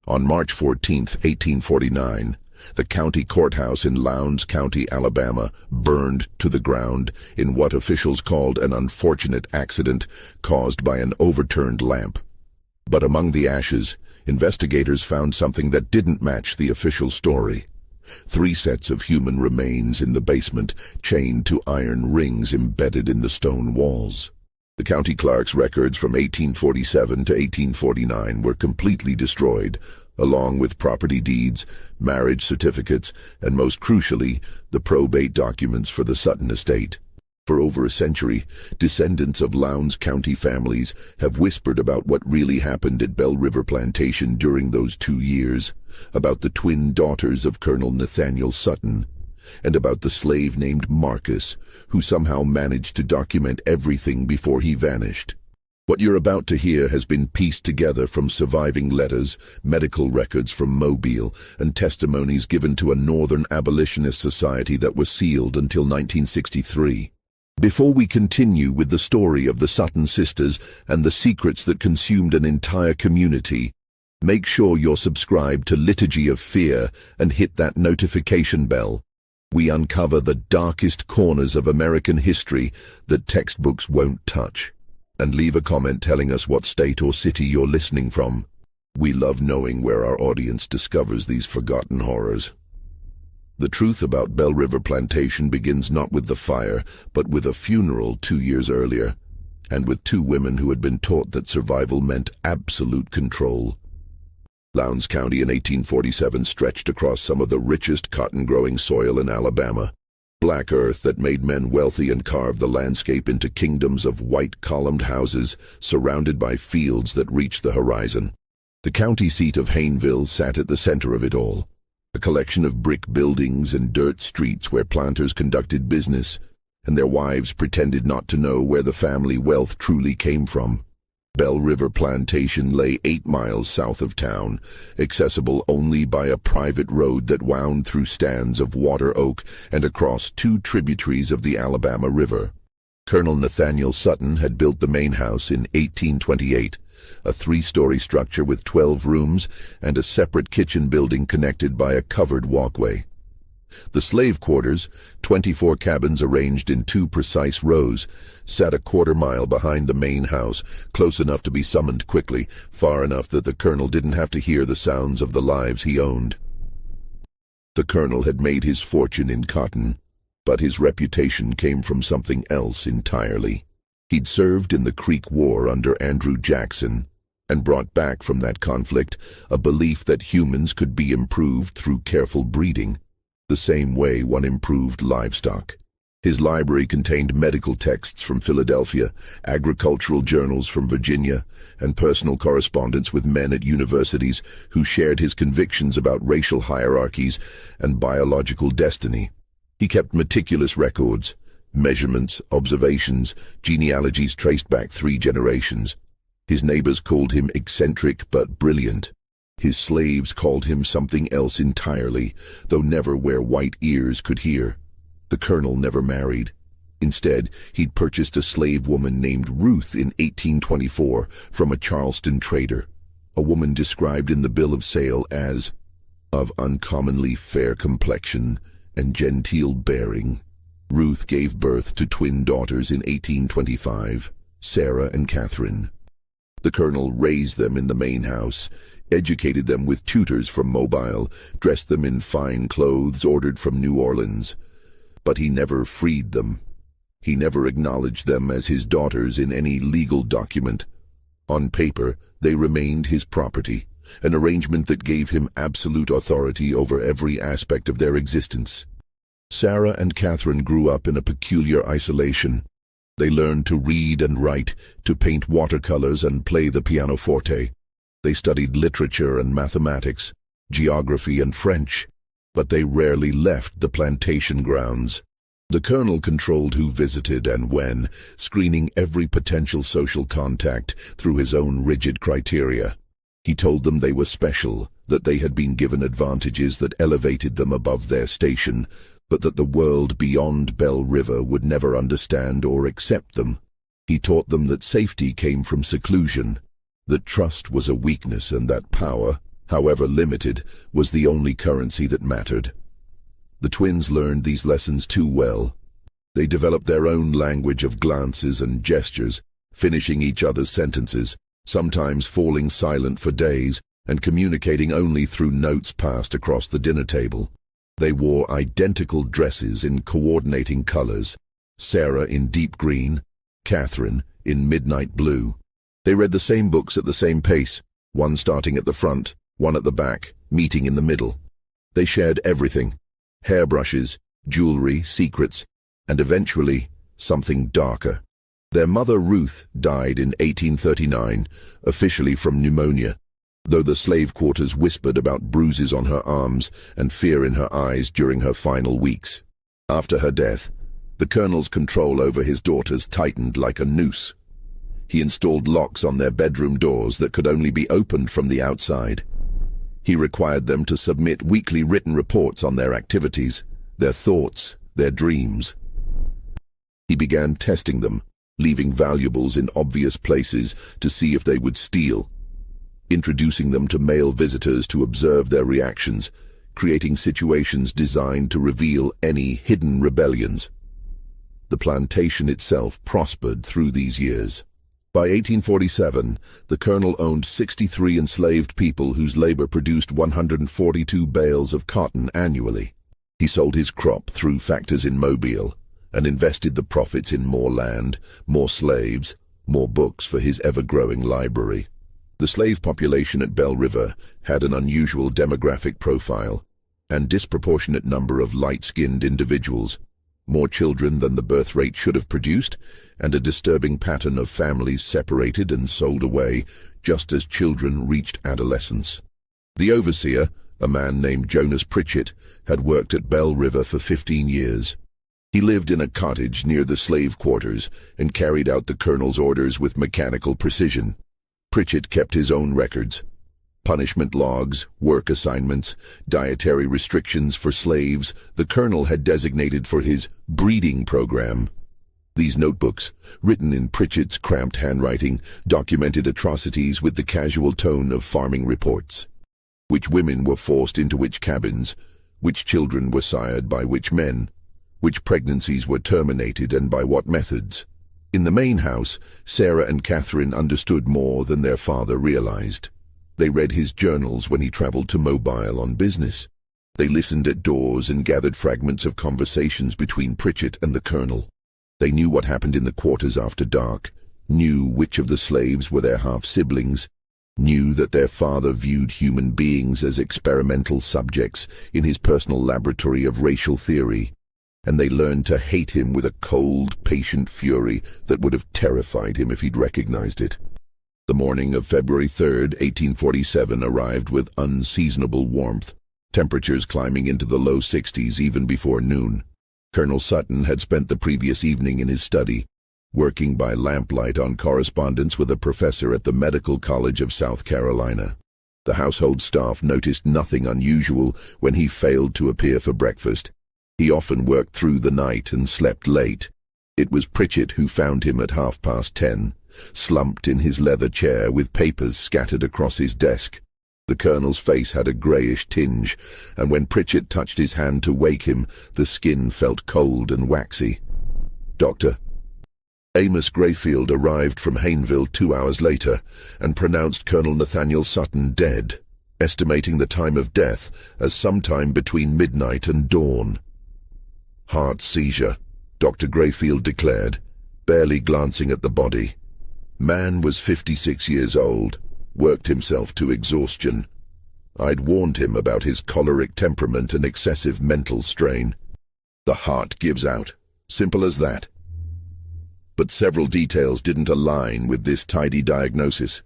On March 14, 1849, the county courthouse in Lowndes County, Alabama, burned to the ground in what officials called an unfortunate accident caused by an overturned lamp. But among the ashes, investigators found something that didn't match the official story. 3 sets of human remains in the basement, chained to iron rings embedded in the stone walls. The county clerk's records from 1847 to 1849 were completely destroyed, along with property deeds, marriage certificates, and most crucially, the probate documents for the Sutton estate. For over a century, descendants of Lowndes County families have whispered about what really happened at Bell River Plantation during those 2 years, about the twin daughters of Colonel Nathaniel Sutton, and about the slave named Marcus, who somehow managed to document everything before he vanished. What you're about to hear has been pieced together from surviving letters, medical records from Mobile, and testimonies given to a Northern abolitionist society that was sealed until 1963. Before we continue with the story of the Sutton sisters and the secrets that consumed an entire community, make sure you're subscribed to Liturgy of Fear and hit that notification bell. We uncover the darkest corners of American history that textbooks won't touch. And leave a comment telling us what state or city you're listening from. We love knowing where our audience discovers these forgotten horrors. The truth about Bell River Plantation begins not with the fire, but with a funeral 2 years earlier, and with 2 women who had been taught that survival meant absolute control. Lowndes County in 1847 stretched across some of the richest cotton-growing soil in Alabama. Black earth that made men wealthy and carved the landscape into kingdoms of white columned houses surrounded by fields that reached the horizon. The county seat of Hayneville sat at the center of it all, a collection of brick buildings and dirt streets where planters conducted business, and their wives pretended not to know where the family wealth truly came from. Bell River Plantation lay 8 miles south of town, accessible only by a private road that wound through stands of water oak and across 2 tributaries of the Alabama River. Colonel Nathaniel Sutton had built the main house in 1828, a 3-story structure with 12 rooms and a separate kitchen building connected by a covered walkway. The slave quarters, 24 cabins arranged in 2 precise rows, sat a quarter-mile behind the main house, close enough to be summoned quickly, far enough that the colonel didn't have to hear the sounds of the lives he owned. The colonel had made his fortune in cotton, but his reputation came from something else entirely. He'd served in the Creek War under Andrew Jackson, and brought back from that conflict a belief that humans could be improved through careful breeding, the same way one improved livestock. His library contained medical texts from Philadelphia, agricultural journals from Virginia, and personal correspondence with men at universities who shared his convictions about racial hierarchies and biological destiny. He kept meticulous records, measurements, observations, genealogies traced back 3 generations. His neighbors called him eccentric but brilliant. His slaves called him something else entirely, though never where white ears could hear. The colonel never married. Instead, he'd purchased a slave woman named Ruth in 1824 from a Charleston trader, a woman described in the bill of sale as of uncommonly fair complexion and genteel bearing. Ruth gave birth to twin daughters in 1825, Sarah and Catherine. The colonel raised them in the main house, educated them with tutors from Mobile, dressed them in fine clothes ordered from New Orleans. But he never freed them. He never acknowledged them as his daughters in any legal document. On paper, they remained his property, an arrangement that gave him absolute authority over every aspect of their existence. Sarah and Catherine grew up in a peculiar isolation. They learned to read and write, to paint watercolors and play the pianoforte. They studied literature and mathematics, geography and French, but they rarely left the plantation grounds. The colonel controlled who visited and when, screening every potential social contact through his own rigid criteria. He told them they were special, that they had been given advantages that elevated them above their station, but that the world beyond Bell River would never understand or accept them. He taught them that safety came from seclusion, that trust was a weakness and that power, however limited, was the only currency that mattered. The twins learned these lessons too well. They developed their own language of glances and gestures, finishing each other's sentences, sometimes falling silent for days and communicating only through notes passed across the dinner table. They wore identical dresses in coordinating colors, Sarah in deep green, Catherine in midnight blue. They read the same books at the same pace, one starting at the front, one at the back, meeting in the middle. They shared everything: hairbrushes, jewelry, secrets, and eventually something darker. Their mother Ruth died in 1839, officially from pneumonia, though the slave quarters whispered about bruises on her arms and fear in her eyes during her final weeks. After her death, the colonel's control over his daughters tightened like a noose. He installed locks on their bedroom doors that could only be opened from the outside. He required them to submit weekly written reports on their activities, their thoughts, their dreams. He began testing them, leaving valuables in obvious places to see if they would steal, introducing them to male visitors to observe their reactions, creating situations designed to reveal any hidden rebellions. The plantation itself prospered through these years. By 1847, the colonel owned 63 enslaved people whose labor produced 142 bales of cotton annually. He sold his crop through factors in Mobile and invested the profits in more land, more slaves, more books for his ever-growing library. The slave population at Belle River had an unusual demographic profile and disproportionate number of light-skinned individuals, more children than the birth rate should have produced, and a disturbing pattern of families separated and sold away just as children reached adolescence. The overseer, a man named Jonas Pritchett, had worked at Belle River for 15 years. He lived in a cottage near the slave quarters and carried out the colonel's orders with mechanical precision. Pritchett kept his own records: punishment logs, work assignments, dietary restrictions for slaves the colonel had designated for his breeding program. These notebooks, written in Pritchett's cramped handwriting, documented atrocities with the casual tone of farming reports. Which women were forced into which cabins, which children were sired by which men, which pregnancies were terminated and by what methods. In the main house, Sarah and Catherine understood more than their father realized. They read his journals when he traveled to Mobile on business. They listened at doors and gathered fragments of conversations between Pritchett and the colonel. They knew what happened in the quarters after dark, knew which of the slaves were their half-siblings, knew that their father viewed human beings as experimental subjects in his personal laboratory of racial theory, and they learned to hate him with a cold, patient fury that would have terrified him if he'd recognized it. The morning of February 3rd, 1847 arrived with unseasonable warmth, temperatures climbing into the low 60s even before noon. Colonel Sutton had spent the previous evening in his study, working by lamplight on correspondence with a professor at the Medical College of South Carolina. The household staff noticed nothing unusual when he failed to appear for breakfast. He often worked through the night and slept late. It was Pritchett who found him at 10:30, slumped in his leather chair with papers scattered across his desk. The colonel's face had a greyish tinge, and when Pritchett touched his hand to wake him, the skin felt cold and waxy. "Doctor." Amos Grayfield arrived from Hayneville 2 hours later and pronounced Colonel Nathaniel Sutton dead, estimating the time of death as sometime between midnight and dawn. "Heart seizure," Dr. Grayfield declared, barely glancing at the body. Man was 56 years old, worked himself to exhaustion. I'd warned him about his choleric temperament and excessive mental strain. The heart gives out. Simple as that. But several details didn't align with this tidy diagnosis.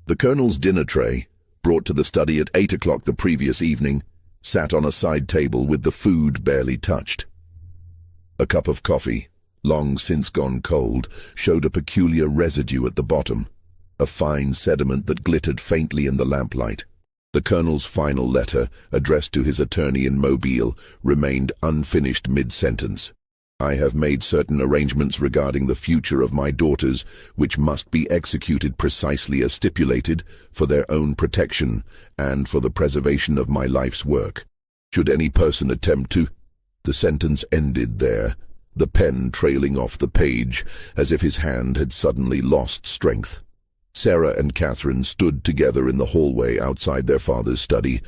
The colonel's dinner tray, brought to the study at 8 o'clock the previous evening, sat on a side table with the food barely touched. A cup of coffee, long since gone cold, showed a peculiar residue at the bottom, a fine sediment that glittered faintly in the lamplight. The colonel's final letter, addressed to his attorney in Mobile, remained unfinished mid-sentence. I have made certain arrangements regarding the future of my daughters, which must be executed precisely as stipulated, for their own protection, and for the preservation of my life's work. Should any person attempt to—" The sentence ended there, the pen trailing off the page, as if his hand had suddenly lost strength. Sarah and Catherine stood together in the hallway outside their father's study,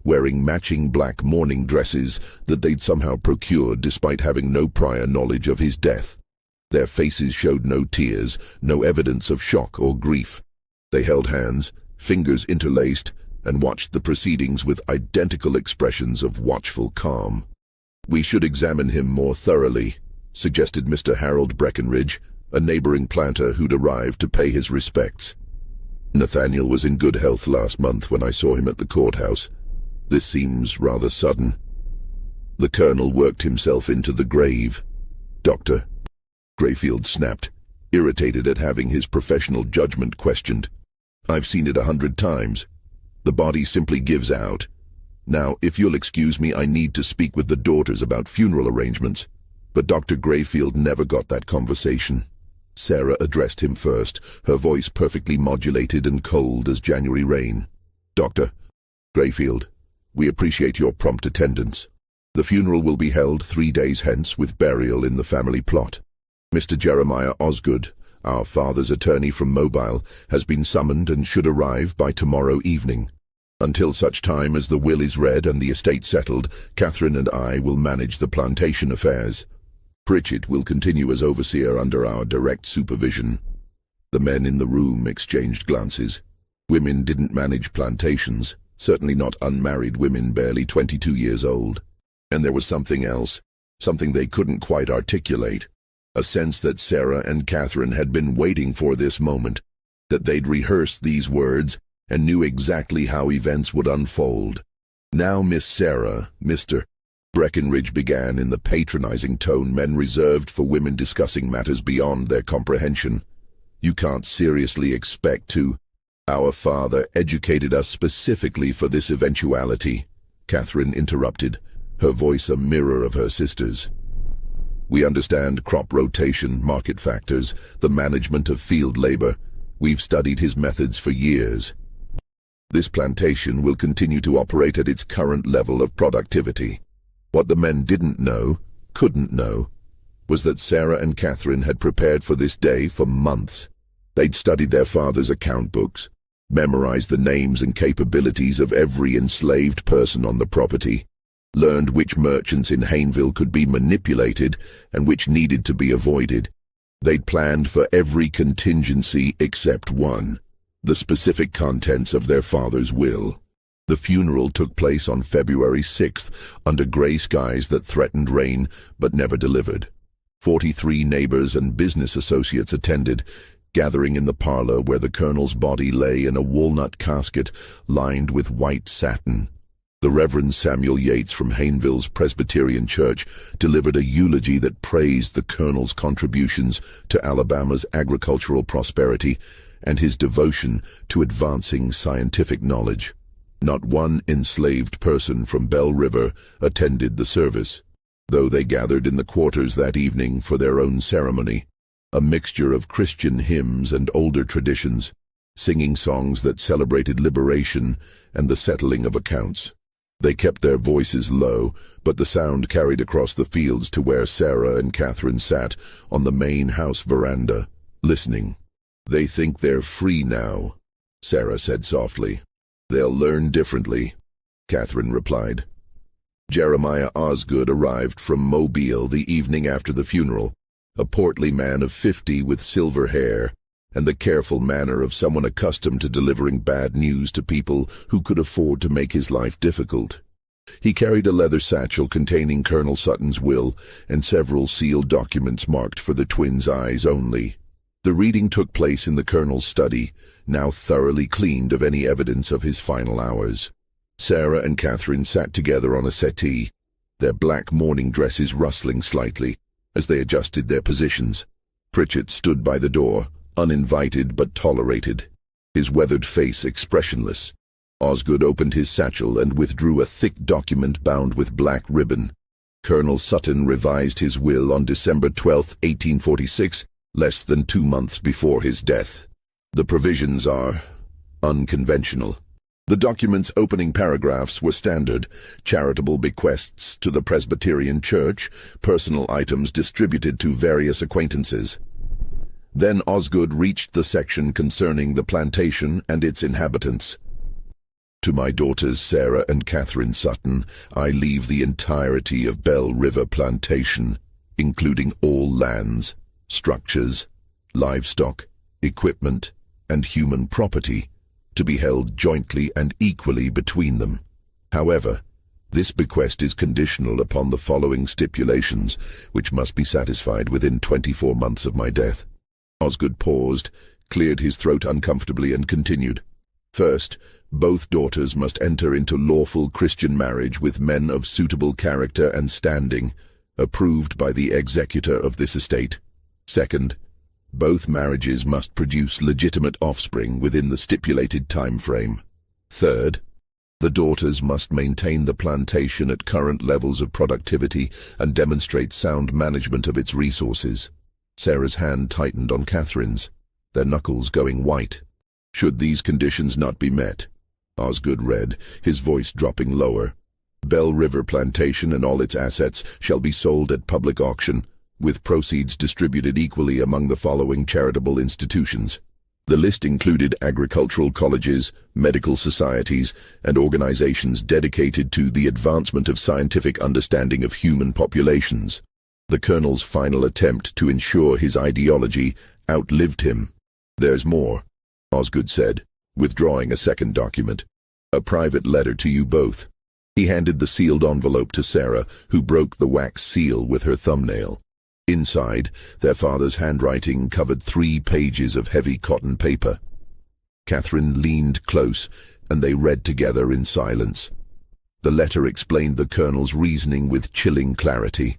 wearing matching black mourning dresses that they'd somehow procured despite having no prior knowledge of his death. Their faces showed no tears, no evidence of shock or grief. They held hands, fingers interlaced, and watched the proceedings with identical expressions of watchful calm. "We should examine him more thoroughly," suggested Mr. Harold Breckenridge, a neighboring planter who'd arrived to pay his respects. "Nathaniel was in good health last month when I saw him at the courthouse. This seems rather sudden." The colonel worked himself into the grave. "Doctor," Grayfield snapped, irritated at having his professional judgment questioned. "I've seen it 100 times. The body simply gives out. Now, if you'll excuse me, I need to speak with the daughters about funeral arrangements." But Dr. Grayfield never got that conversation. Sarah addressed him first, her voice perfectly modulated and cold as January rain. "Dr. Grayfield, we appreciate your prompt attendance. The funeral will be held 3 days hence with burial in the family plot. Mr. Jeremiah Osgood, our father's attorney from Mobile, has been summoned and should arrive by tomorrow evening. Until such time as the will is read and the estate settled, Catherine and I will manage the plantation affairs. Pritchett will continue as overseer under our direct supervision." The men in the room exchanged glances. Women didn't manage plantations, certainly not unmarried women barely 22 years old. And there was something else, something they couldn't quite articulate, a sense that Sarah and Catherine had been waiting for this moment, that they'd rehearsed these words and knew exactly how events would unfold. "Now, Miss Sarah," Mr. Breckenridge began in the patronizing tone men reserved for women discussing matters beyond their comprehension, "you can't seriously expect to—" "Our father educated us specifically for this eventuality," Catherine interrupted, her voice a mirror of her sister's. "We understand crop rotation, market factors, the management of field labor. We've studied his methods for years. This plantation will continue to operate at its current level of productivity." What the men didn't know, couldn't know, was that Sarah and Catherine had prepared for this day for months. They'd studied their father's account books, memorized the names and capabilities of every enslaved person on the property, learned which merchants in Hayneville could be manipulated and which needed to be avoided. They'd planned for every contingency except one, the specific contents of their father's will. The funeral took place on February 6th, under gray skies that threatened rain but never delivered. 43 neighbors and business associates attended, gathering in the parlor where the colonel's body lay in a walnut casket lined with white satin. The Reverend Samuel Yates from Hayneville's Presbyterian Church delivered a eulogy that praised the colonel's contributions to Alabama's agricultural prosperity and his devotion to advancing scientific knowledge. Not one enslaved person from Bell River attended the service, though they gathered in the quarters that evening for their own ceremony, a mixture of Christian hymns and older traditions, singing songs that celebrated liberation and the settling of accounts. They kept their voices low, but the sound carried across the fields to where Sarah and Catherine sat on the main house veranda, listening. "They think they're free now," Sarah said softly. "They'll learn differently," Catherine replied. Jeremiah Osgood arrived from Mobile the evening after the funeral, a portly man of 50 with silver hair and the careful manner of someone accustomed to delivering bad news to people who could afford to make his life difficult. He carried a leather satchel containing Colonel Sutton's will and several sealed documents marked for the twins' eyes only. The reading took place in the colonel's study, now thoroughly cleaned of any evidence of his final hours. Sarah and Catherine sat together on a settee, their black mourning dresses rustling slightly as they adjusted their positions. Pritchett stood by the door, uninvited but tolerated, his weathered face expressionless. Osgood opened his satchel and withdrew a thick document bound with black ribbon. Colonel Sutton revised his will on December 12, 1846, less than 2 months before his death. The provisions are unconventional. The document's opening paragraphs were standard: charitable bequests to the Presbyterian Church, personal items distributed to various acquaintances. Then Osgood reached the section concerning the plantation and its inhabitants. To my daughters Sarah and Catherine Sutton, I leave the entirety of Bell River Plantation, including all lands, structures, livestock, equipment, and human property, to be held jointly and equally between them. However, this bequest is conditional upon the following stipulations, which must be satisfied within 24 months of my death. Osgood paused, cleared his throat uncomfortably, and continued. First, both daughters must enter into lawful Christian marriage with men of suitable character and standing, approved by the executor of this estate. Second, both marriages must produce legitimate offspring within the stipulated time frame. Third, the daughters must maintain the plantation at current levels of productivity and demonstrate sound management of its resources. Sarah's hand tightened on Catherine's, their knuckles going white. Should these conditions not be met, Osgood read, his voice dropping lower, Bell River Plantation and all its assets shall be sold at public auction, with proceeds distributed equally among the following charitable institutions. The list included agricultural colleges, medical societies, and organizations dedicated to the advancement of scientific understanding of human populations. The colonel's final attempt to ensure his ideology outlived him. There's more, Osgood said, withdrawing a second document. A private letter to you both. He handed the sealed envelope to Sarah, who broke the wax seal with her thumbnail. Inside, their father's handwriting covered 3 pages of heavy cotton paper. Catherine leaned close, and they read together in silence. The letter explained the colonel's reasoning with chilling clarity.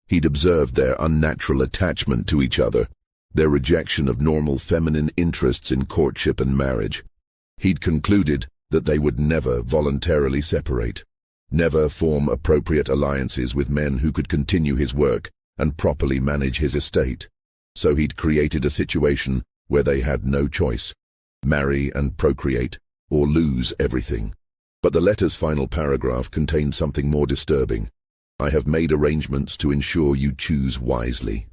He'd observed their unnatural attachment to each other, their rejection of normal feminine interests in courtship and marriage. He'd concluded that they would never voluntarily separate, never form appropriate alliances with men who could continue his work and properly manage his estate. So he'd created a situation where they had no choice: marry and procreate, or lose everything. But the letter's final paragraph contained something more disturbing. I have made arrangements to ensure you choose wisely.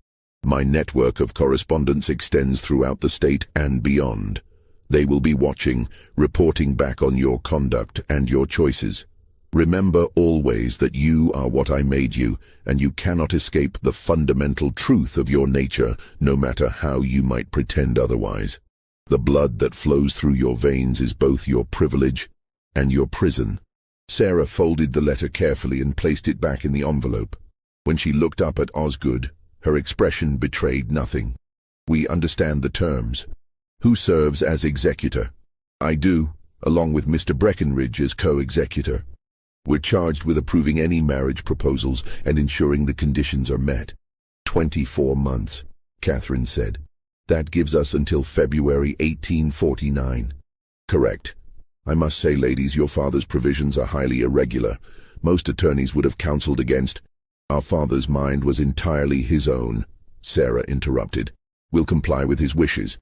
My network of correspondence extends throughout the state and beyond. They will be watching, reporting back on your conduct and your choices. Remember always that you are what I made you, and you cannot escape the fundamental truth of your nature, no matter how you might pretend otherwise. The blood that flows through your veins is both your privilege and your prison. Sarah folded the letter carefully and placed it back in the envelope. When she looked up at Osgood, her expression betrayed nothing. We understand the terms. Who serves as executor? I do, along with Mr. Breckenridge as co-executor. We're charged with approving any marriage proposals and ensuring the conditions are met. 24 months, Catherine said. That gives us until February 1849. Correct. I must say, ladies, your father's provisions are highly irregular. Most attorneys would have counseled against. Our father's mind was entirely his own, Sarah interrupted. We'll comply with his wishes.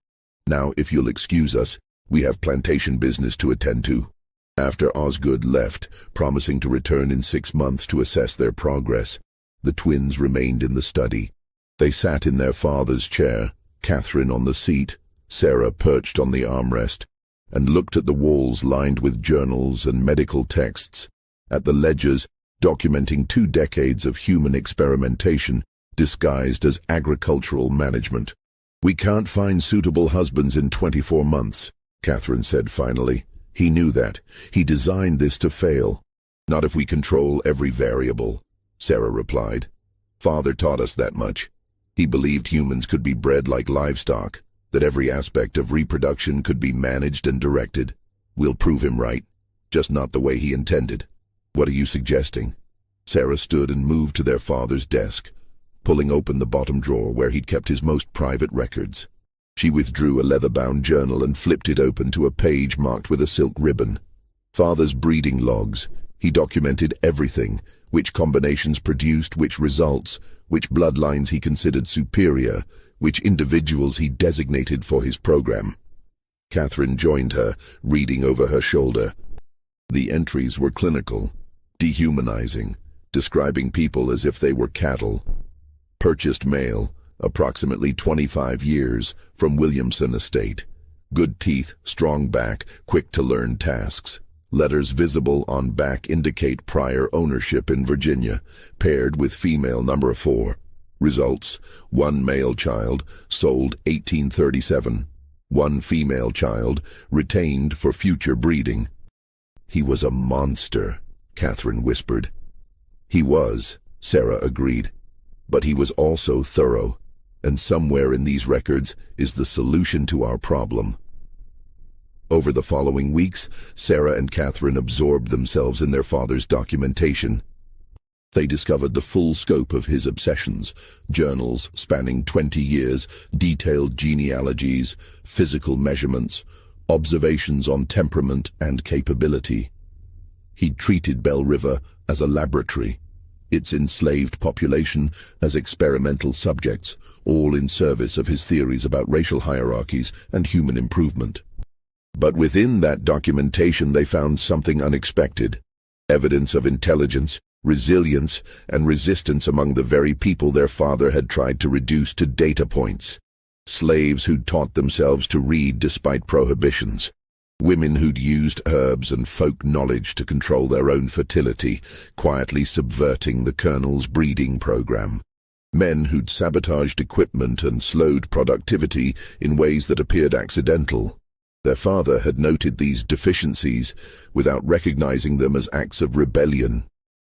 Now, if you'll excuse us, we have plantation business to attend to. After Osgood left, promising to return in 6 months to assess their progress, the twins remained in the study. They sat in their father's chair, Catherine on the seat, Sarah perched on the armrest, and looked at the walls lined with journals and medical texts, at the ledgers documenting 2 decades of human experimentation disguised as agricultural management. We can't find suitable husbands in 24 months, Catherine said finally. He knew that. He designed this to fail. Not if we control every variable, Sarah replied. Father taught us that much. He believed humans could be bred like livestock, that every aspect of reproduction could be managed and directed. We'll prove him right, just not the way he intended. What are you suggesting? Sarah stood and moved to their father's desk, pulling open the bottom drawer where he'd kept his most private records. She withdrew a leather-bound journal and flipped it open to a page marked with a silk ribbon. Father's breeding logs. He documented everything, which combinations produced which results, which bloodlines he considered superior, which individuals he designated for his program. Catherine joined her, reading over her shoulder. The entries were clinical, dehumanizing, describing people as if they were cattle. Purchased male, approximately 25 years, from Williamson Estate. Good teeth, strong back, quick to learn tasks. Letters visible on back indicate prior ownership in Virginia, paired with female number 4. Results: 1 male child, sold 1837. 1 female child, retained for future breeding. He was a monster, Catherine whispered. He was, Sarah agreed. But he was also thorough, and somewhere in these records is the solution to our problem. Over the following weeks, Sarah and Catherine absorbed themselves in their father's documentation. They discovered the full scope of his obsessions, journals spanning 20 years, detailed genealogies, physical measurements, observations on temperament and capability. He'd treated Bell River as a laboratory, its enslaved population as experimental subjects, all in service of his theories about racial hierarchies and human improvement. But within that documentation they found something unexpected: evidence of intelligence, resilience, and resistance among the very people their father had tried to reduce to data points. Slaves who'd taught themselves to read despite prohibitions. Women who'd used herbs and folk knowledge to control their own fertility, quietly subverting the Colonel's breeding program. Men who'd sabotaged equipment and slowed productivity in ways that appeared accidental. Their father had noted these deficiencies without recognizing them as acts of rebellion.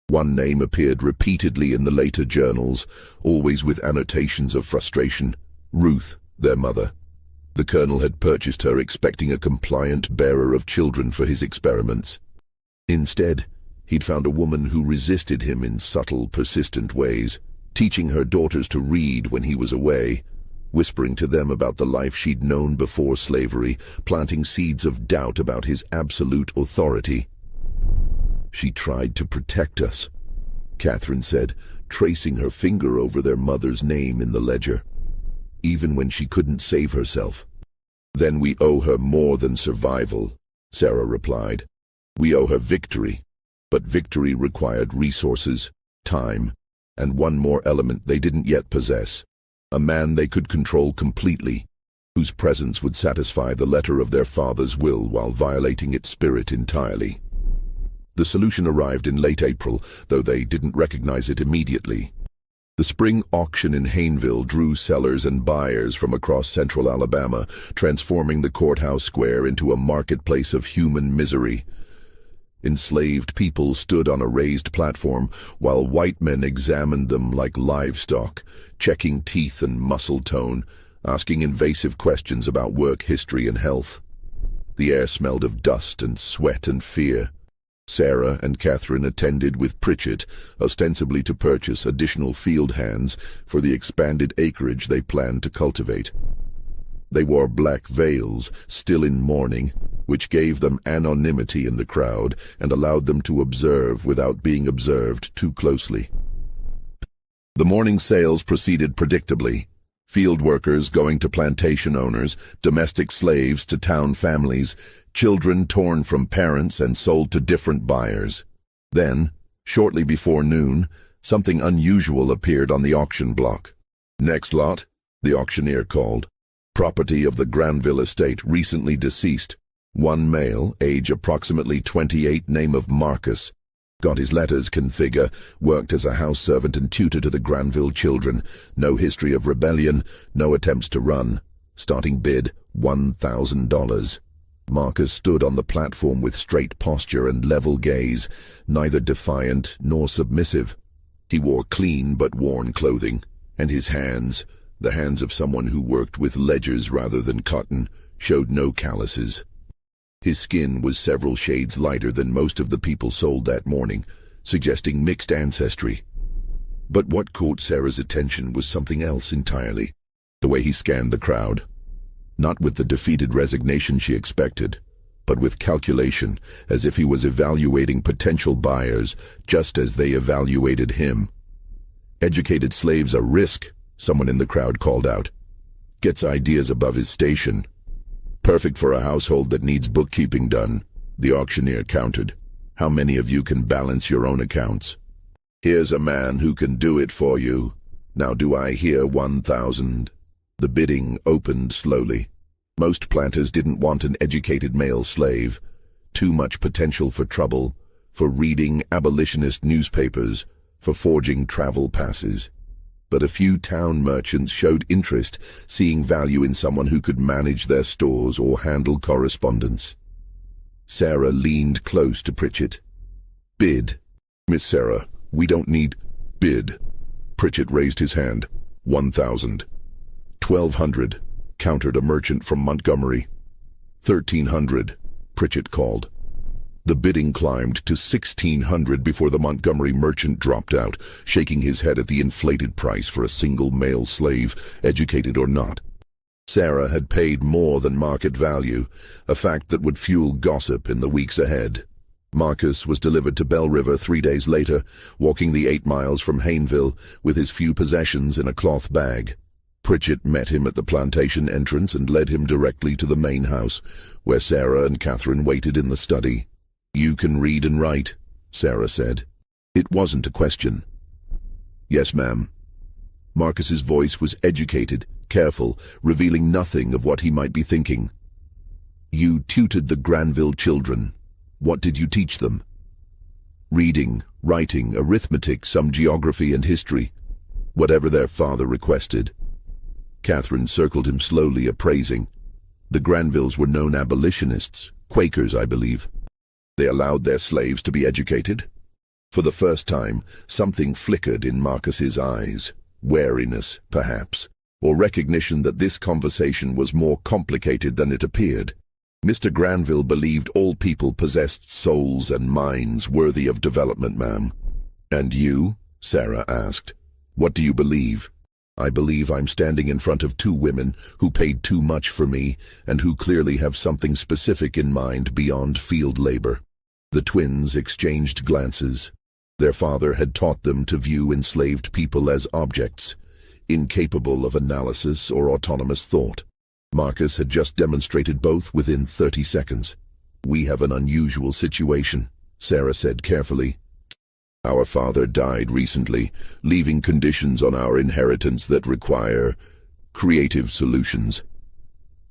One name appeared repeatedly in the later journals, always with annotations of frustration: Ruth, their mother. The Colonel had purchased her expecting a compliant bearer of children for his experiments. Instead, he'd found a woman who resisted him in subtle, persistent ways, teaching her daughters to read when he was away, whispering to them about the life she'd known before slavery, planting seeds of doubt about his absolute authority. "She tried to protect us," Catherine said, tracing her finger over their mother's name in the ledger. "Even when she couldn't save herself." "Then we owe her more than survival," Sarah replied. "We owe her victory. But victory required resources, time, and one more element they didn't yet possess. A man they could control completely, whose presence would satisfy the letter of their father's will while violating its spirit entirely." The solution arrived in late April, though they didn't recognize it immediately. The spring auction in Hayneville drew sellers and buyers from across central Alabama, transforming the courthouse square into a marketplace of human misery. Enslaved people stood on a raised platform, while white men examined them like livestock, checking teeth and muscle tone, asking invasive questions about work history and health. The air smelled of dust and sweat and fear. Sarah and Catherine attended with Pritchett, ostensibly to purchase additional field hands for the expanded acreage they planned to cultivate. They wore black veils, still in mourning, which gave them anonymity in the crowd and allowed them to observe without being observed too closely. The morning sales proceeded predictably. Field workers going to plantation owners, domestic slaves to town families, children torn from parents and sold to different buyers. Then, shortly before noon, something unusual appeared on the auction block. "Next lot," the auctioneer called. "Property of the Granville estate, recently deceased. One male, age approximately 28, name of Marcus. Got his letters, can figure, worked as a house servant and tutor to the Granville children. No history of rebellion, no attempts to run. Starting bid, $1,000. Marcus stood on the platform with straight posture and level gaze, neither defiant nor submissive. He wore clean but worn clothing, and his hands, the hands of someone who worked with ledgers rather than cotton, showed no calluses. His skin was several shades lighter than most of the people sold that morning, suggesting mixed ancestry. But what caught Sarah's attention was something else entirely: the way he scanned the crowd. Not with the defeated resignation she expected, but with calculation, as if he was evaluating potential buyers just as they evaluated him. "Educated slaves are risk," someone in the crowd called out. "Gets ideas above his station. Perfect for a household that needs bookkeeping done," the auctioneer countered. "How many of you can balance your own accounts? Here's a man who can do it for you. Now do I hear 1,000? The bidding opened slowly. Most planters didn't want an educated male slave. Too much potential for trouble, for reading abolitionist newspapers, for forging travel passes. But a few town merchants showed interest, seeing value in someone who could manage their stores or handle correspondence. Sarah leaned close to Pritchett. "Bid." "Miss Sarah, we don't need bid." Pritchett raised his hand. 1,000. 1,200, countered a merchant from Montgomery. 1,300, Pritchett called. The bidding climbed to 1,600 before the Montgomery merchant dropped out, shaking his head at the inflated price for a single male slave, educated or not. Sarah had paid more than market value, a fact that would fuel gossip in the weeks ahead. Marcus was delivered to Bell River 3 days later, walking the 8 miles from Hayneville with his few possessions in a cloth bag. Pritchett met him at the plantation entrance and led him directly to the main house, where Sarah and Catherine waited in the study. "You can read and write," Sarah said. It wasn't a question. "Yes, ma'am." Marcus's voice was educated, careful, revealing nothing of what he might be thinking. "You tutored the Granville children. What did you teach them?" "Reading, writing, arithmetic, some geography and history. Whatever their father requested." Catherine circled him slowly, appraising. "The Granvilles were known abolitionists, Quakers, I believe. They allowed their slaves to be educated?" For the first time, something flickered in Marcus's eyes. Wariness, perhaps, or recognition that this conversation was more complicated than it appeared. "Mr. Granville believed all people possessed souls and minds worthy of development, ma'am." "And you?" Sarah asked. "What do you believe?" "I believe I'm standing in front of 2 women who paid too much for me and who clearly have something specific in mind beyond field labor." The twins exchanged glances. Their father had taught them to view enslaved people as objects, incapable of analysis or autonomous thought. Marcus had just demonstrated both within 30 seconds. "We have an unusual situation," Sarah said carefully. "Our father died recently, leaving conditions on our inheritance that require creative solutions.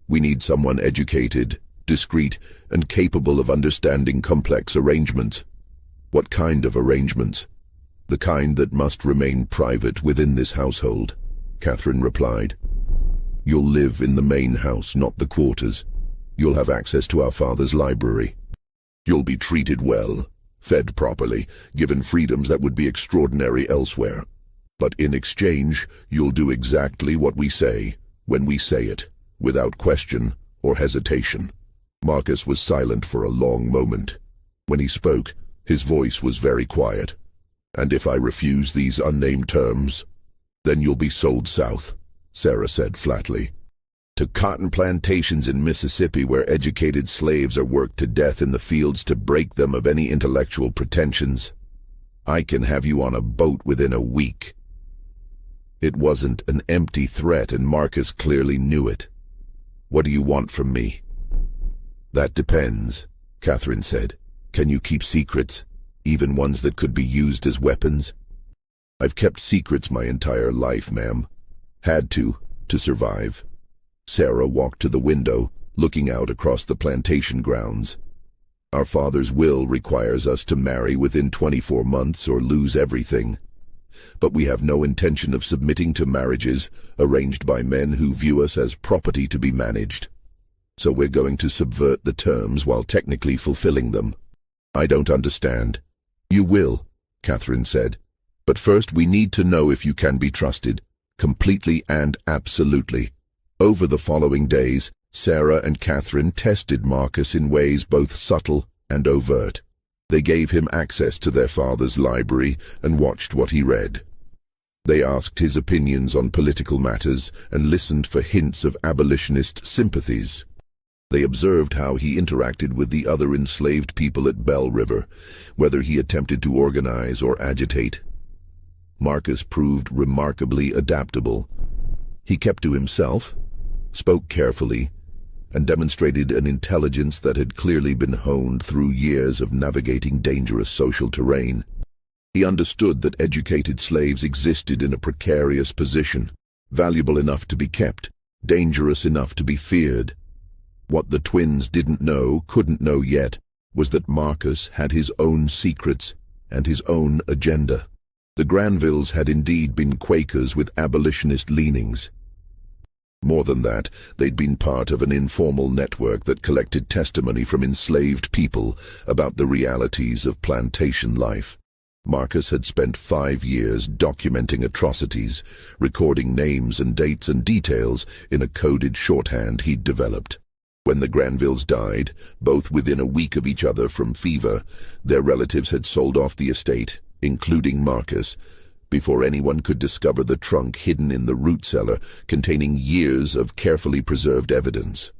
We need someone educated, discreet, and capable of understanding complex arrangements." "What kind of arrangements?" "The kind that must remain private within this household," Catherine replied. "You'll live in the main house, not the quarters. You'll have access to our father's library. You'll be treated well, fed properly, given freedoms that would be extraordinary elsewhere. But in exchange, you'll do exactly what we say, when we say it, without question or hesitation." Marcus was silent for a long moment. When he spoke, his voice was very quiet. "And if I refuse these unnamed terms, then you'll be sold south," Sarah said flatly. "To cotton plantations in Mississippi where educated slaves are worked to death in the fields to break them of any intellectual pretensions. I can have you on a boat within a week." It wasn't an empty threat, and Marcus clearly knew it. "What do you want from me?" "That depends," Catherine said. "Can you keep secrets, even ones that could be used as weapons?" "I've kept secrets my entire life, ma'am. Had to survive." Sarah walked to the window, looking out across the plantation grounds. "Our father's will requires us to marry within 24 months or lose everything. But we have no intention of submitting to marriages arranged by men who view us as property to be managed. So we're going to subvert the terms while technically fulfilling them." "I don't understand." "You will," Catherine said. "But first we need to know if you can be trusted, completely and absolutely." Over the following days, Sarah and Catherine tested Marcus in ways both subtle and overt. They gave him access to their father's library and watched what he read. They asked his opinions on political matters and listened for hints of abolitionist sympathies. They observed how he interacted with the other enslaved people at Bell River, whether he attempted to organize or agitate. Marcus proved remarkably adaptable. He kept to himself, spoke carefully, and demonstrated an intelligence that had clearly been honed through years of navigating dangerous social terrain. He understood that educated slaves existed in a precarious position, valuable enough to be kept, dangerous enough to be feared. What the twins didn't know, couldn't know yet, was that Marcus had his own secrets and his own agenda. The Granvilles had indeed been Quakers with abolitionist leanings. More than that, they'd been part of an informal network that collected testimony from enslaved people about the realities of plantation life. Marcus had spent 5 years documenting atrocities, recording names and dates and details in a coded shorthand he'd developed. When the Granvilles died, both within a week of each other from fever, their relatives had sold off the estate, including Marcus, before anyone could discover the trunk hidden in the root cellar containing years of carefully preserved evidence.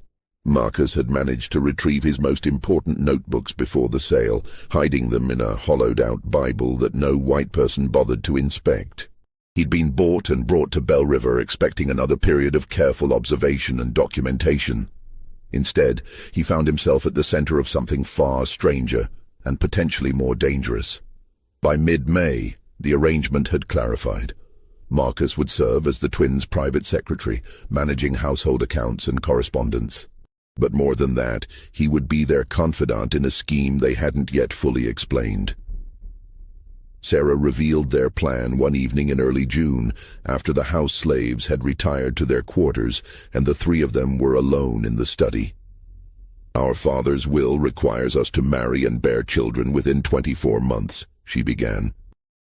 Marcus had managed to retrieve his most important notebooks before the sale, hiding them in a hollowed-out Bible that no white person bothered to inspect. He'd been bought and brought to Bell River expecting another period of careful observation and documentation. Instead, he found himself at the center of something far stranger and potentially more dangerous. By mid-May, the arrangement had clarified. Marcus would serve as the twins' private secretary, managing household accounts and correspondence. But more than that, he would be their confidant in a scheme they hadn't yet fully explained. Sarah revealed their plan one evening in early June, after the house slaves had retired to their quarters and the 3 of them were alone in the study. "Our father's will requires us to marry and bear children within 24 months, she began.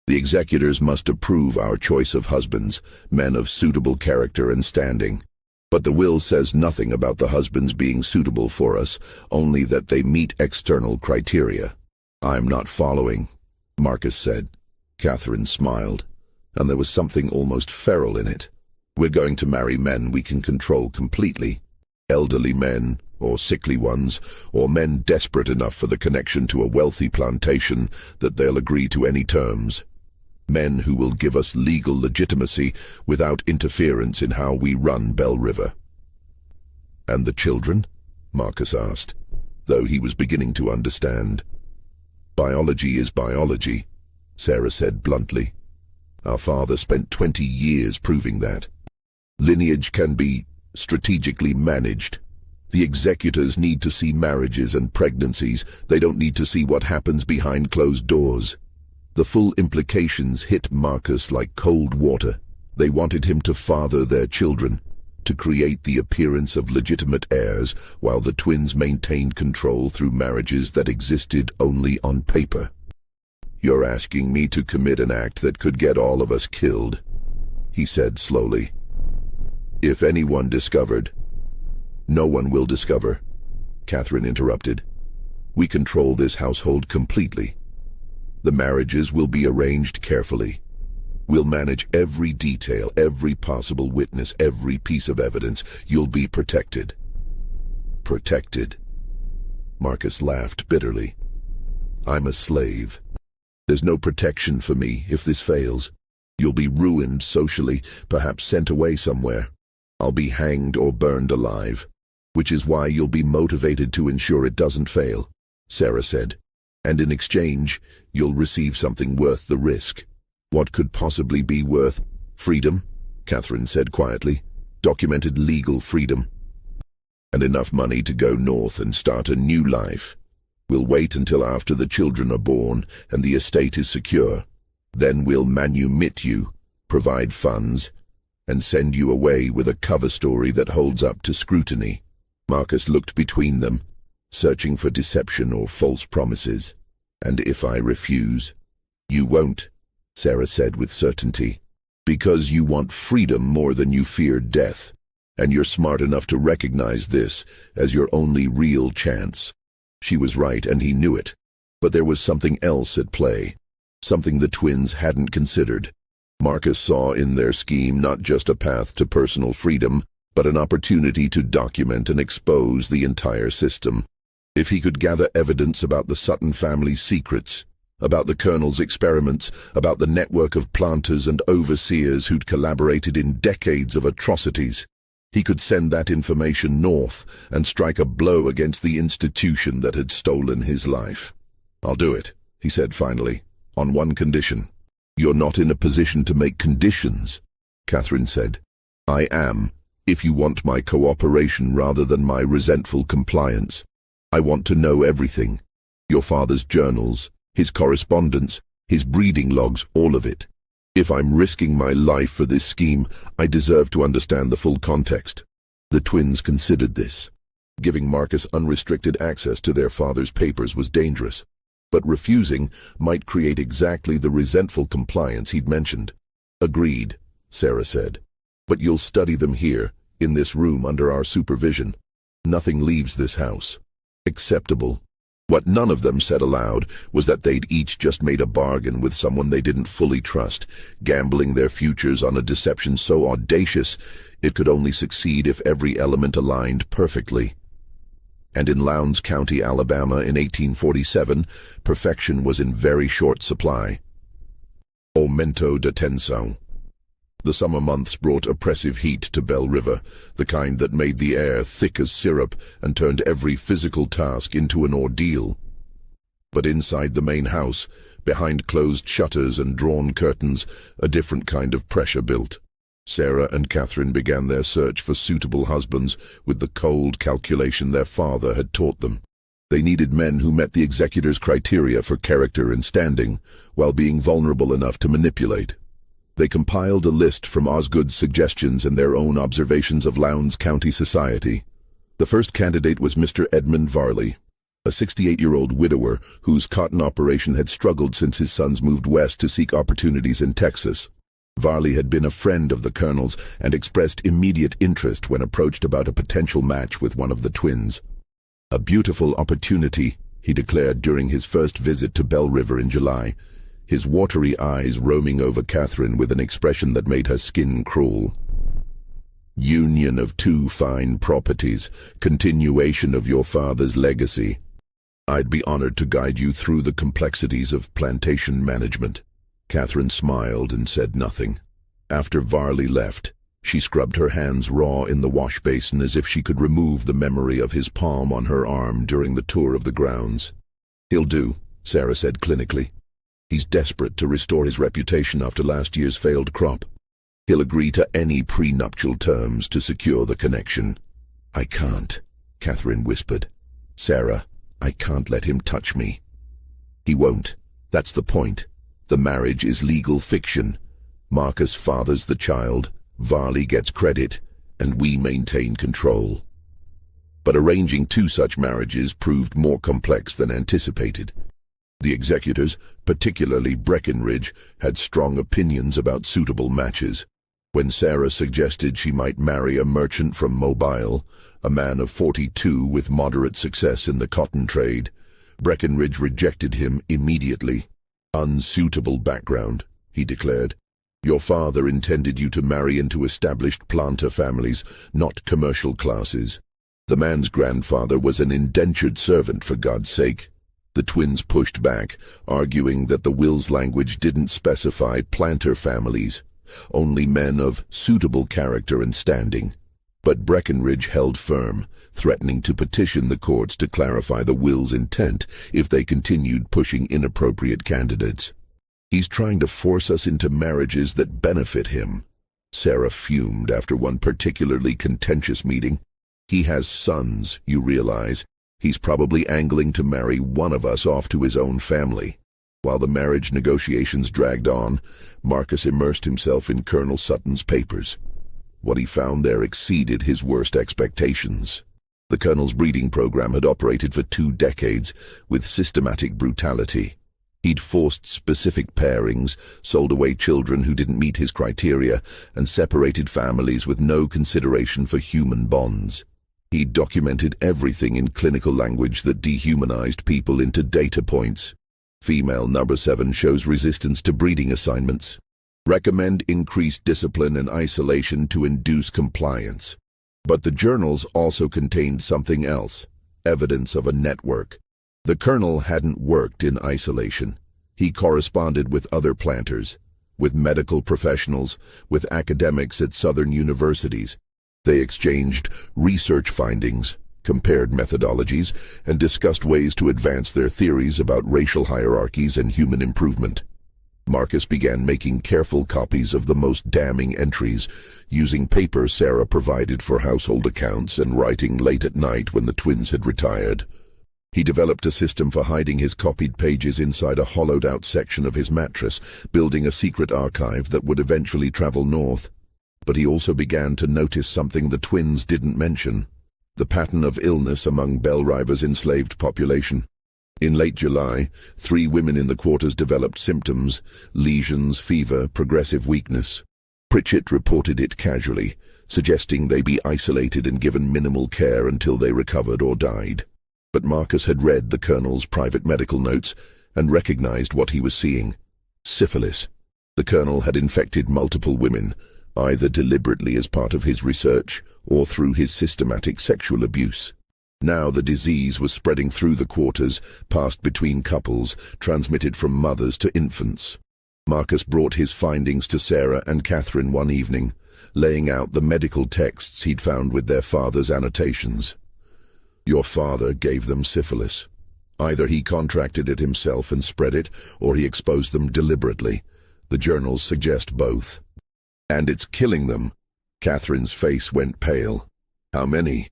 "The executors must approve our choice of husbands, men of suitable character and standing. But the will says nothing about the husbands being suitable for us, only that they meet external criteria." "I'm not following," Marcus said. Catherine smiled, and there was something almost feral in it. "We're going to marry men we can control completely. Elderly men, or sickly ones, or men desperate enough for the connection to a wealthy plantation that they'll agree to any terms. Men who will give us legal legitimacy without interference in how we run Bell River." "And the children?" Marcus asked, though he was beginning to understand. "Biology is biology," Sarah said bluntly. "Our father spent 20 years proving that. Lineage can be strategically managed. The executors need to see marriages and pregnancies. They don't need to see what happens behind closed doors." The full implications hit Marcus like cold water. They wanted him to father their children, to create the appearance of legitimate heirs while the twins maintained control through marriages that existed only on paper. "You're asking me to commit an act that could get all of us killed," he said slowly. "If anyone discovered—" "No one will discover," Catherine interrupted. "We control this household completely. The marriages will be arranged carefully. We'll manage every detail, every possible witness, every piece of evidence. You'll be protected." "Protected?" Marcus laughed bitterly. "I'm a slave. There's no protection for me if this fails. You'll be ruined socially, perhaps sent away somewhere. I'll be hanged or burned alive, which is why you'll be motivated to ensure it doesn't fail," Sarah said. "And in exchange, you'll receive something worth the risk." "What could possibly be worth—" "Freedom," Catherine said quietly. "Documented legal freedom. And enough money to go north and start a new life. We'll wait until after the children are born and the estate is secure. Then we'll manumit you, provide funds, and send you away with a cover story that holds up to scrutiny." Marcus looked between them, searching for deception or false promises. "And if I refuse?" "You won't," Sarah said with certainty, "because you want freedom more than you fear death, and you're smart enough to recognize this as your only real chance." She was right, and he knew it. But there was something else at play, something the twins hadn't considered. Marcus saw in their scheme not just a path to personal freedom, but an opportunity to document and expose the entire system. If he could gather evidence about the Sutton family's secrets, about the Colonel's experiments, about the network of planters and overseers who'd collaborated in decades of atrocities, he could send that information north and strike a blow against the institution that had stolen his life. "I'll do it," he said finally, "on one condition." "You're not in a position to make conditions," Catherine said. "I am, if you want my cooperation rather than my resentful compliance. I want to know everything. Your father's journals, his correspondence, his breeding logs, all of it. If I'm risking my life for this scheme, I deserve to understand the full context." The twins considered this. Giving Marcus unrestricted access to their father's papers was dangerous, but refusing might create exactly the resentful compliance he'd mentioned. "Agreed," Sarah said. "But you'll study them here, in this room under our supervision. Nothing leaves this house." Acceptable. What none of them said aloud was that they'd each just made a bargain with someone they didn't fully trust, gambling their futures on a deception so audacious it could only succeed if every element aligned perfectly. And in Lowndes County, Alabama in 1847, perfection was in very short supply. Aumento de tensión. The summer months brought oppressive heat to Belle River, the kind that made the air thick as syrup and turned every physical task into an ordeal. But inside the main house, behind closed shutters and drawn curtains, a different kind of pressure built. Sarah and Catherine began their search for suitable husbands with the cold calculation their father had taught them. They needed men who met the executor's criteria for character and standing, while being vulnerable enough to manipulate. They compiled a list from Osgood's suggestions and their own observations of Lowndes County society. The first candidate was Mr. Edmund Varley, a 68-year-old widower whose cotton operation had struggled since his sons moved west to seek opportunities in Texas. Varley had been a friend of the Colonel's and expressed immediate interest when approached about a potential match with one of the twins. "A beautiful opportunity," he declared during his first visit to Belle River in July, his watery eyes roaming over Catherine with an expression that made her skin crawl. "Union of two fine properties, continuation of your father's legacy. I'd be honored to guide you through the complexities of plantation management." Catherine smiled and said nothing. After Varley left, she scrubbed her hands raw in the wash basin as if she could remove the memory of his palm on her arm during the tour of the grounds. "He'll do," Sarah said clinically. "He's desperate to restore his reputation after last year's failed crop. He'll agree to any prenuptial terms to secure the connection." "I can't," Catherine whispered. "Sarah, I can't let him touch me." "He won't. That's the point. The marriage is legal fiction. Marcus fathers the child, Varley gets credit, and we maintain control." But arranging two such marriages proved more complex than anticipated. The executors, particularly Breckinridge, had strong opinions about suitable matches. When Sarah suggested she might marry a merchant from Mobile, a man of 42 with moderate success in the cotton trade, Breckinridge rejected him immediately. "Unsuitable background," he declared. "Your father intended you to marry into established planter families, not commercial classes. The man's grandfather was an indentured servant, for God's sake." The twins pushed back, arguing that the will's language didn't specify planter families, only men of suitable character and standing. But Breckinridge held firm, threatening to petition the courts to clarify the will's intent if they continued pushing inappropriate candidates. "He's trying to force us into marriages that benefit him," Sarah fumed after one particularly contentious meeting. "He has sons, you realize. He's probably angling to marry one of us off to his own family." While the marriage negotiations dragged on, Marcus immersed himself in Colonel Sutton's papers. What he found there exceeded his worst expectations. The Colonel's breeding program had operated for 2 decades with systematic brutality. He'd forced specific pairings, sold away children who didn't meet his criteria, and separated families with no consideration for human bonds. He documented everything in clinical language that dehumanized people into data points. Female number 7 shows resistance to breeding assignments. Recommend increased discipline and isolation to induce compliance. But the journals also contained something else, evidence of a network. The colonel hadn't worked in isolation. He corresponded with other planters, with medical professionals, with academics at southern universities. They exchanged research findings, compared methodologies, and discussed ways to advance their theories about racial hierarchies and human improvement. Marcus began making careful copies of the most damning entries, using paper Sarah provided for household accounts and writing late at night when the twins had retired. He developed a system for hiding his copied pages inside a hollowed-out section of his mattress, building a secret archive that would eventually travel north. But he also began to notice something the twins didn't mention: the pattern of illness among Belle River's enslaved population. In late July, 3 women in the quarters developed symptoms: lesions, fever, progressive weakness. Pritchett reported it casually, suggesting they be isolated and given minimal care until they recovered or died. But Marcus had read the colonel's private medical notes and recognized what he was seeing: syphilis. The colonel had infected multiple women, either deliberately as part of his research or through his systematic sexual abuse. Now the disease was spreading through the quarters, passed between couples, transmitted from mothers to infants. Marcus brought his findings to Sarah and Catherine one evening, laying out the medical texts he'd found with their father's annotations. "Your father gave them syphilis. Either he contracted it himself and spread it, or he exposed them deliberately. The journals suggest both. And it's killing them." Catherine's face went pale. "How many?"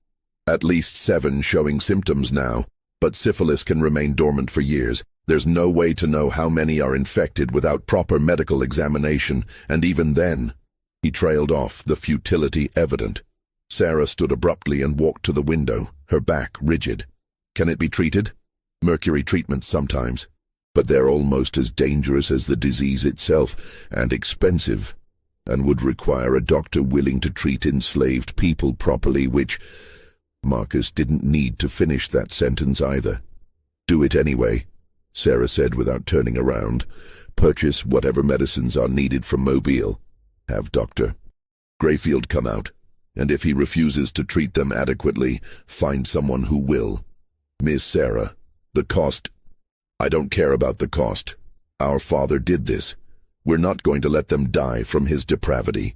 "At least 7 showing symptoms now, but syphilis can remain dormant for years. There's no way to know how many are infected without proper medical examination, and even then..." He trailed off, the futility evident. Sarah stood abruptly and walked to the window, her back rigid. "Can it be treated?" "Mercury treatments sometimes, but they're almost as dangerous as the disease itself, and expensive, and would require a doctor willing to treat enslaved people properly, which..." Marcus didn't need to finish that sentence either. "Do it anyway," Sarah said without turning around. "Purchase whatever medicines are needed from Mobile. Have Dr. Grayfield come out, and if he refuses to treat them adequately, find someone who will. Miss Sarah, the cost..." "I don't care about the cost. Our father did this. We're not going to let them die from his depravity."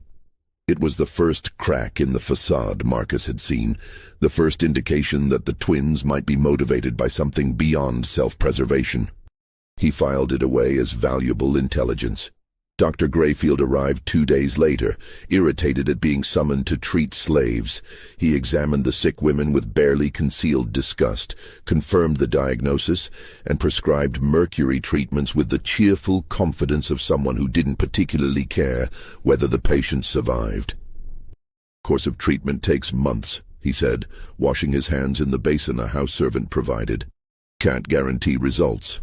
It was the first crack in the facade Marcus had seen, the first indication that the twins might be motivated by something beyond self-preservation. He filed it away as valuable intelligence. Dr. Grayfield arrived 2 days later, irritated at being summoned to treat slaves. He examined the sick women with barely concealed disgust, confirmed the diagnosis, and prescribed mercury treatments with the cheerful confidence of someone who didn't particularly care whether the patient survived. "Course of treatment takes months," he said, washing his hands in the basin a house servant provided. "Can't guarantee results.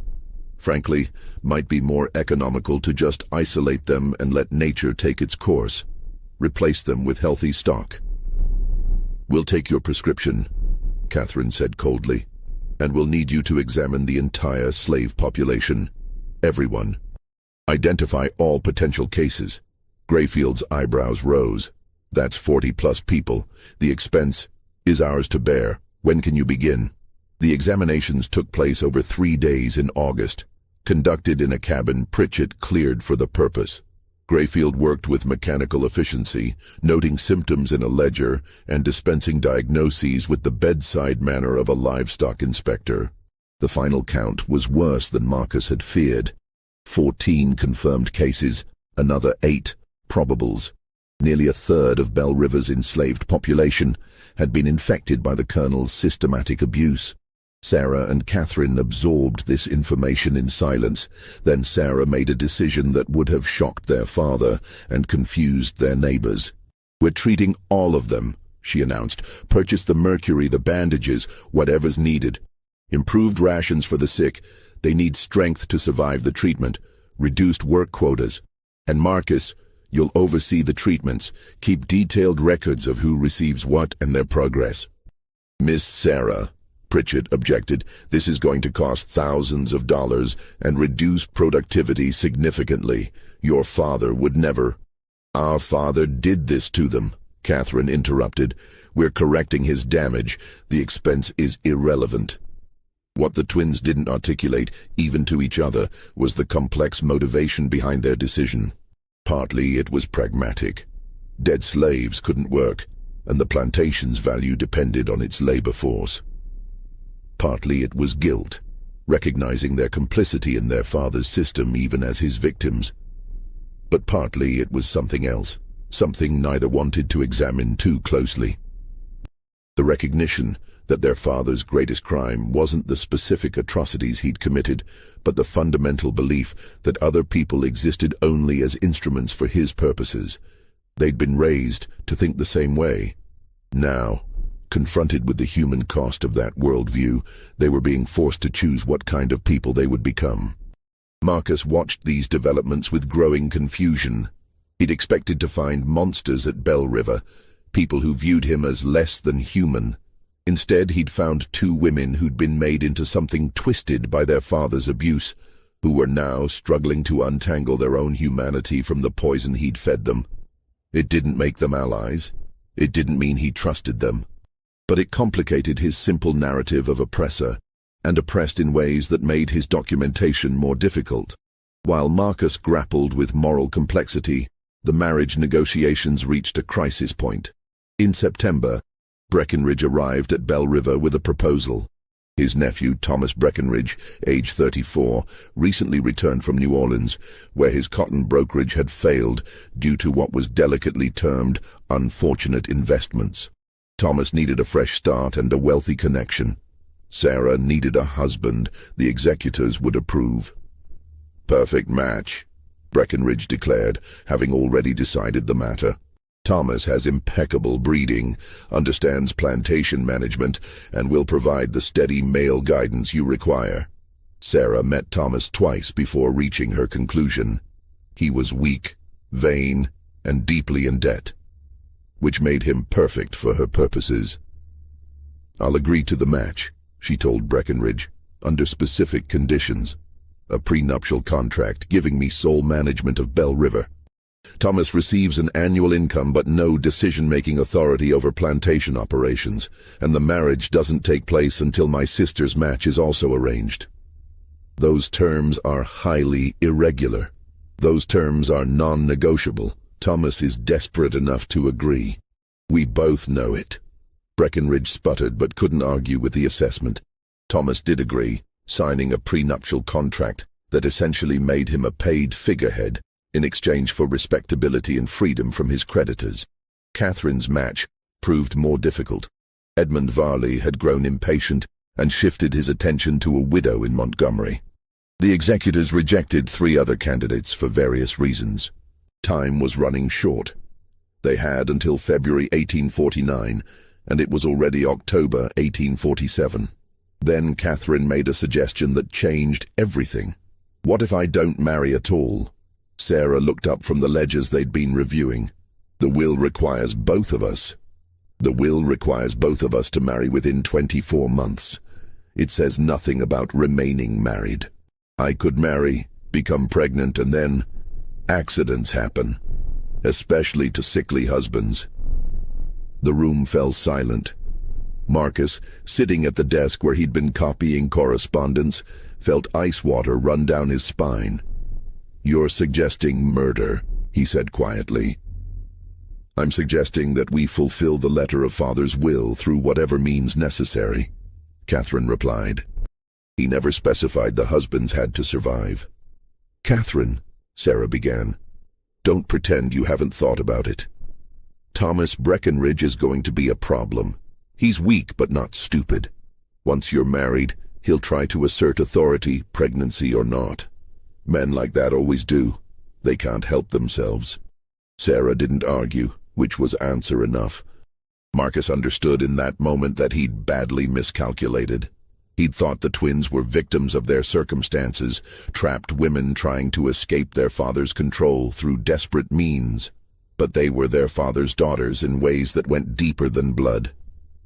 Frankly, might be more economical to just isolate them and let nature take its course. Replace them with healthy stock." "We'll take your prescription," Catherine said coldly, "and we'll need you to examine the entire slave population. Everyone. Identify all potential cases." Grayfield's eyebrows rose. "That's 40+ people. The expense is ours to bear. When can you begin?" The examinations took place over 3 days in August, conducted in a cabin Pritchett cleared for the purpose. Grayfield worked with mechanical efficiency, noting symptoms in a ledger and dispensing diagnoses with the bedside manner of a livestock inspector. The final count was worse than Marcus had feared. 14 confirmed cases, another 8 probables. Nearly a third of Belle River's enslaved population had been infected by the colonel's systematic abuse. Sarah and Catherine absorbed this information in silence. Then Sarah made a decision that would have shocked their father and confused their neighbors. "We're treating all of them," she announced. "Purchase the mercury, the bandages, whatever's needed. Improved rations for the sick. They need strength to survive the treatment. Reduced work quotas. And Marcus, you'll oversee the treatments. Keep detailed records of who receives what and their progress." "Miss Sarah," Pritchett objected, "this is going to cost thousands of dollars and reduce productivity significantly. Your father would never..." "Our father did this to them," Catherine interrupted. "We're correcting his damage. The expense is irrelevant." What the twins didn't articulate, even to each other, was the complex motivation behind their decision. Partly it was pragmatic. Dead slaves couldn't work, and the plantation's value depended on its labor force. Partly it was guilt, recognizing their complicity in their father's system even as his victims. But partly it was something else, something neither wanted to examine too closely. The recognition that their father's greatest crime wasn't the specific atrocities he'd committed, but the fundamental belief that other people existed only as instruments for his purposes. They'd been raised to think the same way. Now, confronted with the human cost of that worldview, they were being forced to choose what kind of people they would become. Marcus watched these developments with growing confusion. He'd expected to find monsters at Bell River, people who viewed him as less than human. Instead, he'd found two women who'd been made into something twisted by their father's abuse, who were now struggling to untangle their own humanity from the poison he'd fed them. It didn't make them allies. It didn't mean he trusted them. But it complicated his simple narrative of oppressor, and oppressed in ways that made his documentation more difficult. While Marcus grappled with moral complexity, the marriage negotiations reached a crisis point. In September, Breckenridge arrived at Bell River with a proposal. His nephew, Thomas Breckenridge, age 34, recently returned from New Orleans, where his cotton brokerage had failed due to what was delicately termed unfortunate investments. Thomas needed a fresh start and a wealthy connection. Sarah needed a husband the executors would approve. "Perfect match," Breckenridge declared, having already decided the matter. "Thomas has impeccable breeding, understands plantation management, and will provide the steady male guidance you require." Sarah met Thomas twice before reaching her conclusion. He was weak, vain, and deeply in debt, which made him perfect for her purposes. "I'll agree to the match," she told Breckenridge, "under specific conditions. A prenuptial contract giving me sole management of Bell River. Thomas receives an annual income but no decision-making authority over plantation operations, and the marriage doesn't take place until my sister's match is also arranged." Those terms are highly irregular. Those terms are non-negotiable. Thomas is desperate enough to agree. "We both know it." Breckenridge sputtered but couldn't argue with the assessment. Thomas did agree, signing a prenuptial contract that essentially made him a paid figurehead in exchange for respectability and freedom from his creditors. Catherine's match proved more difficult. Edmund Varley had grown impatient and shifted his attention to a widow in Montgomery. The executors rejected 3 other candidates for various reasons. Time was running short. They had until February 1849, and it was already October 1847. Then Catherine made a suggestion that changed everything. "What if I don't marry at all?" Sarah looked up from the ledgers they'd been reviewing. "The will requires both of us. The will requires both of us to marry within 24 months. It says nothing about remaining married. I could marry, become pregnant, and then accidents happen, especially to sickly husbands." The room fell silent. Marcus, sitting at the desk where he'd been copying correspondence, felt ice water run down his spine. "You're suggesting murder," he said quietly. "I'm suggesting that we fulfill the letter of Father's will through whatever means necessary," Catherine replied. "He never specified the husbands had to survive." "Catherine," Sarah began, "don't pretend you haven't thought about it. Thomas Breckenridge is going to be a problem. He's weak but not stupid. Once you're married, he'll try to assert authority, pregnancy or not. Men like that always do. They can't help themselves." Sarah didn't argue, which was answer enough. Marcus understood in that moment that he'd badly miscalculated. He'd thought the twins were victims of their circumstances, trapped women trying to escape their father's control through desperate means. But they were their father's daughters in ways that went deeper than blood.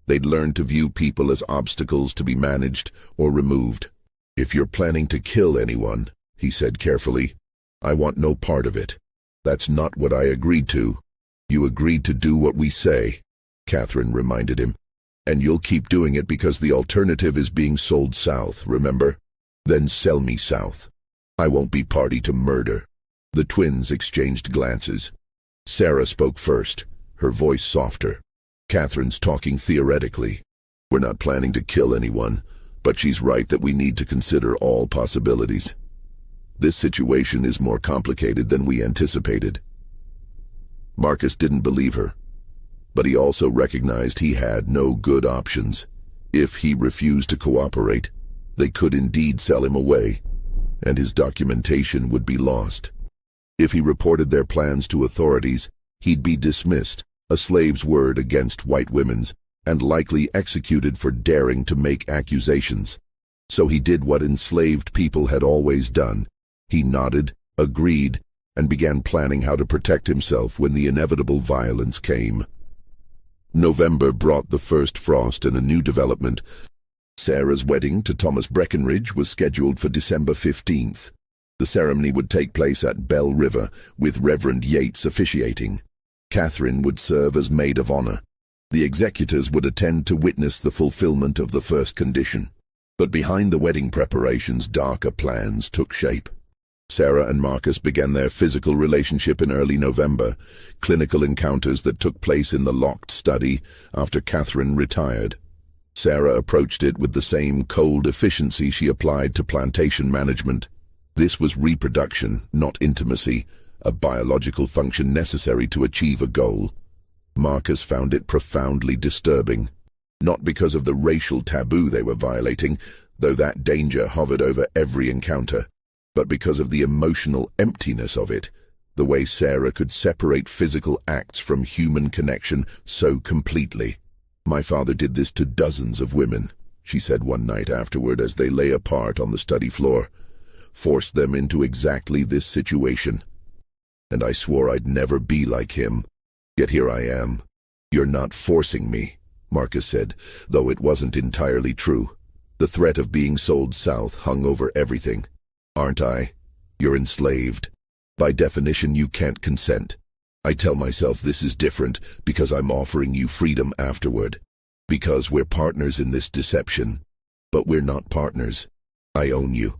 They'd learned to view people as obstacles to be managed or removed. "If you're planning to kill anyone," he said carefully, "I want no part of it. That's not what I agreed to." You agreed to do what we say, Catherine reminded him. And you'll keep doing it because the alternative is being sold south, remember? Then sell me south. I won't be party to murder. The twins exchanged glances. Sarah spoke first, her voice softer. Catherine's talking theoretically. We're not planning to kill anyone, but she's right that we need to consider all possibilities. This situation is more complicated than we anticipated. Marcus didn't believe her, but he also recognized he had no good options. If he refused to cooperate, they could indeed sell him away, and his documentation would be lost. If he reported their plans to authorities, he'd be dismissed, a slave's word against white women's, and likely executed for daring to make accusations. So he did what enslaved people had always done. He nodded, agreed, and began planning how to protect himself when the inevitable violence came. November brought the first frost and a new development. Sarah's wedding to Thomas Breckenridge was scheduled for December 15th. The ceremony would take place at Bell River, with Reverend Yates officiating. Catherine would serve as maid of honor. The executors would attend to witness the fulfillment of the first condition. But behind the wedding preparations, darker plans took shape. Sarah and Marcus began their physical relationship in early November, clinical encounters that took place in the locked study after Catherine retired. Sarah approached it with the same cold efficiency she applied to plantation management. This was reproduction, not intimacy, a biological function necessary to achieve a goal. Marcus found it profoundly disturbing, not because of the racial taboo they were violating, though that danger hovered over every encounter, but because of the emotional emptiness of it, the way Sarah could separate physical acts from human connection so completely. My father did this to dozens of women, she said one night afterward as they lay apart on the study floor, forced them into exactly this situation. And I swore I'd never be like him. Yet here I am. You're not forcing me, Marcus said, though it wasn't entirely true. The threat of being sold south hung over everything. Aren't I? You're enslaved. By definition, you can't consent. I tell myself this is different because I'm offering you freedom afterward. Because we're partners in this deception. But we're not partners. I own you.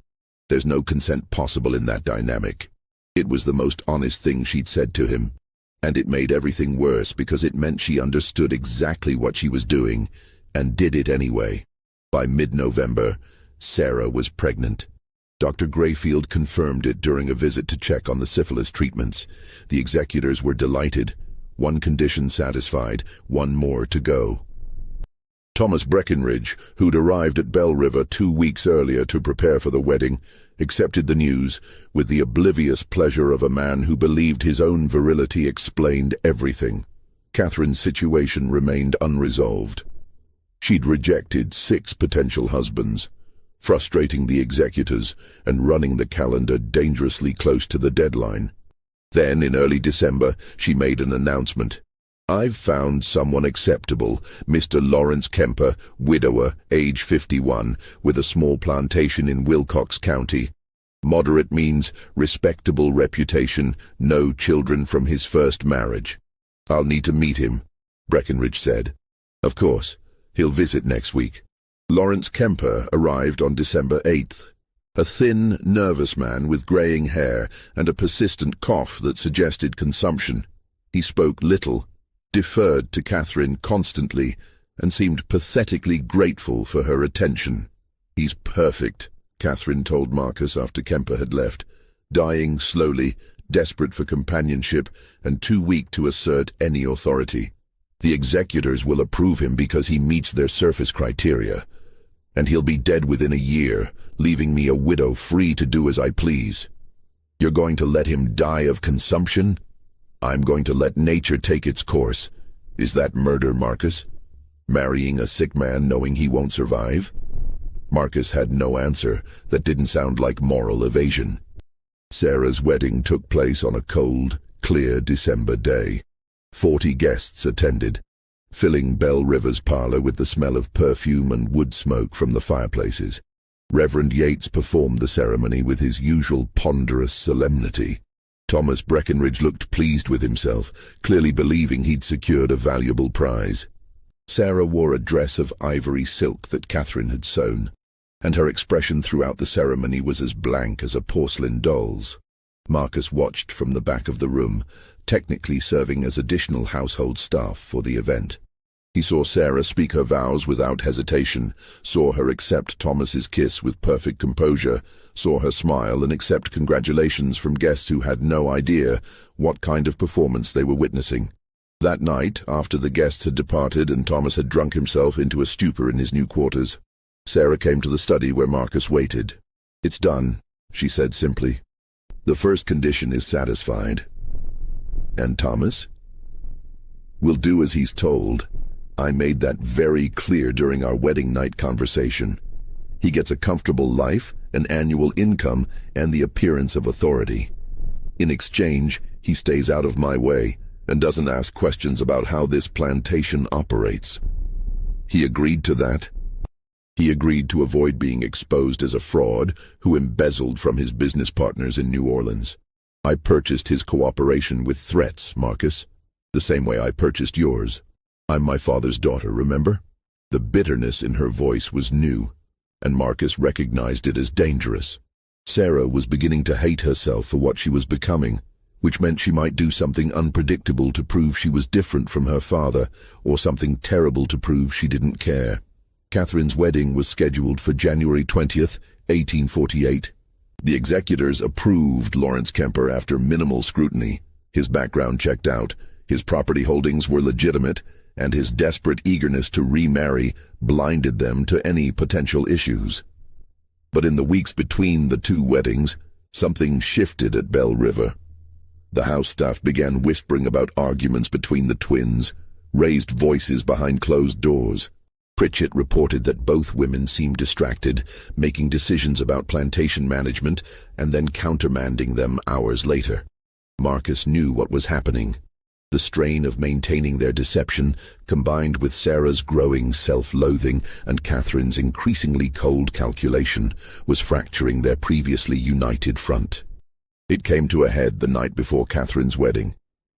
There's no consent possible in that dynamic. It was the most honest thing she'd said to him. And it made everything worse because it meant she understood exactly what she was doing and did it anyway. By mid-November, Sarah was pregnant. Dr. Grayfield confirmed it during a visit to check on the syphilis treatments. The executors were delighted. One condition satisfied, one more to go. Thomas Breckenridge, who'd arrived at Bell River 2 weeks earlier to prepare for the wedding, accepted the news with the oblivious pleasure of a man who believed his own virility explained everything. Catherine's situation remained unresolved. She'd rejected 6 potential husbands, frustrating the executors and running the calendar dangerously close to the deadline. Then, in early December, she made an announcement. I've found someone acceptable, Mr. Lawrence Kemper, widower, age 51, with a small plantation in Wilcox County. Moderate means respectable reputation, no children from his first marriage. I'll need to meet him, Breckenridge said. Of course, he'll visit next week. Lawrence Kemper arrived on December 8th. A thin, nervous man with graying hair and a persistent cough that suggested consumption. He spoke little, deferred to Catherine constantly, and seemed pathetically grateful for her attention. He's perfect, Catherine told Marcus after Kemper had left, dying slowly, desperate for companionship, and too weak to assert any authority. The executors will approve him because he meets their surface criteria. And he'll be dead within a year, leaving me a widow free to do as I please. You're going to let him die of consumption? I'm going to let nature take its course. Is that murder, Marcus? Marrying a sick man knowing he won't survive? Marcus had no answer that didn't sound like moral evasion. Sarah's wedding took place on a cold, clear December day. 40 guests attended, filling Bell River's parlor with the smell of perfume and wood smoke from the fireplaces. Reverend Yates performed the ceremony with his usual ponderous solemnity. Thomas Breckenridge looked pleased with himself, clearly believing he'd secured a valuable prize. Sarah wore a dress of ivory silk that Catherine had sewn, and her expression throughout the ceremony was as blank as a porcelain doll's. Marcus watched from the back of the room, technically serving as additional household staff for the event. He saw Sarah speak her vows without hesitation, saw her accept Thomas's kiss with perfect composure, saw her smile and accept congratulations from guests who had no idea what kind of performance they were witnessing. That night, after the guests had departed and Thomas had drunk himself into a stupor in his new quarters, Sarah came to the study where Marcus waited. "It's done," she said simply. "The first condition is satisfied." "And Thomas?" "Will do as he's told. I made that very clear during our wedding night conversation. He gets a comfortable life, an annual income, and the appearance of authority. In exchange, he stays out of my way and doesn't ask questions about how this plantation operates." He agreed to that. He agreed to avoid being exposed as a fraud who embezzled from his business partners in New Orleans. "I purchased his cooperation with threats, Marcus, the same way I purchased yours. I'm my father's daughter, remember?" The bitterness in her voice was new, and Marcus recognized it as dangerous. Sarah was beginning to hate herself for what she was becoming, which meant she might do something unpredictable to prove she was different from her father, or something terrible to prove she didn't care. Catherine's wedding was scheduled for January 20th, 1848. The executors approved Lawrence Kemper after minimal scrutiny. His background checked out, his property holdings were legitimate, and his desperate eagerness to remarry blinded them to any potential issues. But in the weeks between the two weddings, something shifted at Belle River. The house staff began whispering about arguments between the twins, raised voices behind closed doors. Pritchett reported that both women seemed distracted, making decisions about plantation management and then countermanding them hours later. Marcus knew what was happening. The strain of maintaining their deception, combined with Sarah's growing self-loathing and Catherine's increasingly cold calculation, was fracturing their previously united front. It came to a head the night before Catherine's wedding.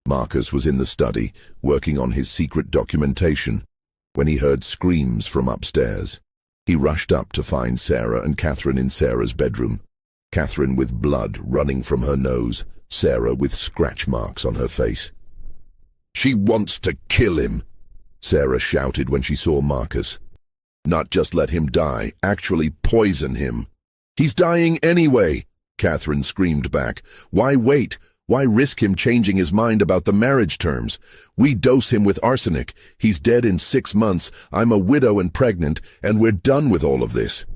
Marcus was in the study, working on his secret documentation, when he heard screams from upstairs. He rushed up to find Sarah and Catherine in Sarah's bedroom. Catherine with blood running from her nose, Sarah with scratch marks on her face. "She wants to kill him," Sarah shouted when she saw Marcus. "Not just let him die, actually poison him." "He's dying anyway," Catherine screamed back. "Why wait? Why risk him changing his mind about the marriage terms? We dose him with arsenic. He's dead in 6 months. I'm a widow and pregnant, and we're done with all of this."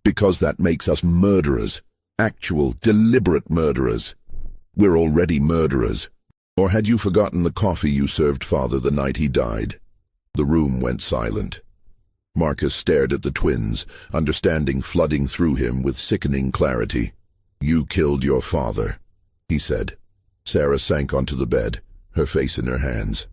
"Because that makes us murderers. Actual, deliberate murderers." "We're already murderers. Or had you forgotten the coffee you served father the night he died?" The room went silent. Marcus stared at the twins, understanding flooding through him with sickening clarity. "You killed your father," he said. Sarah sank onto the bed, her face in her hands.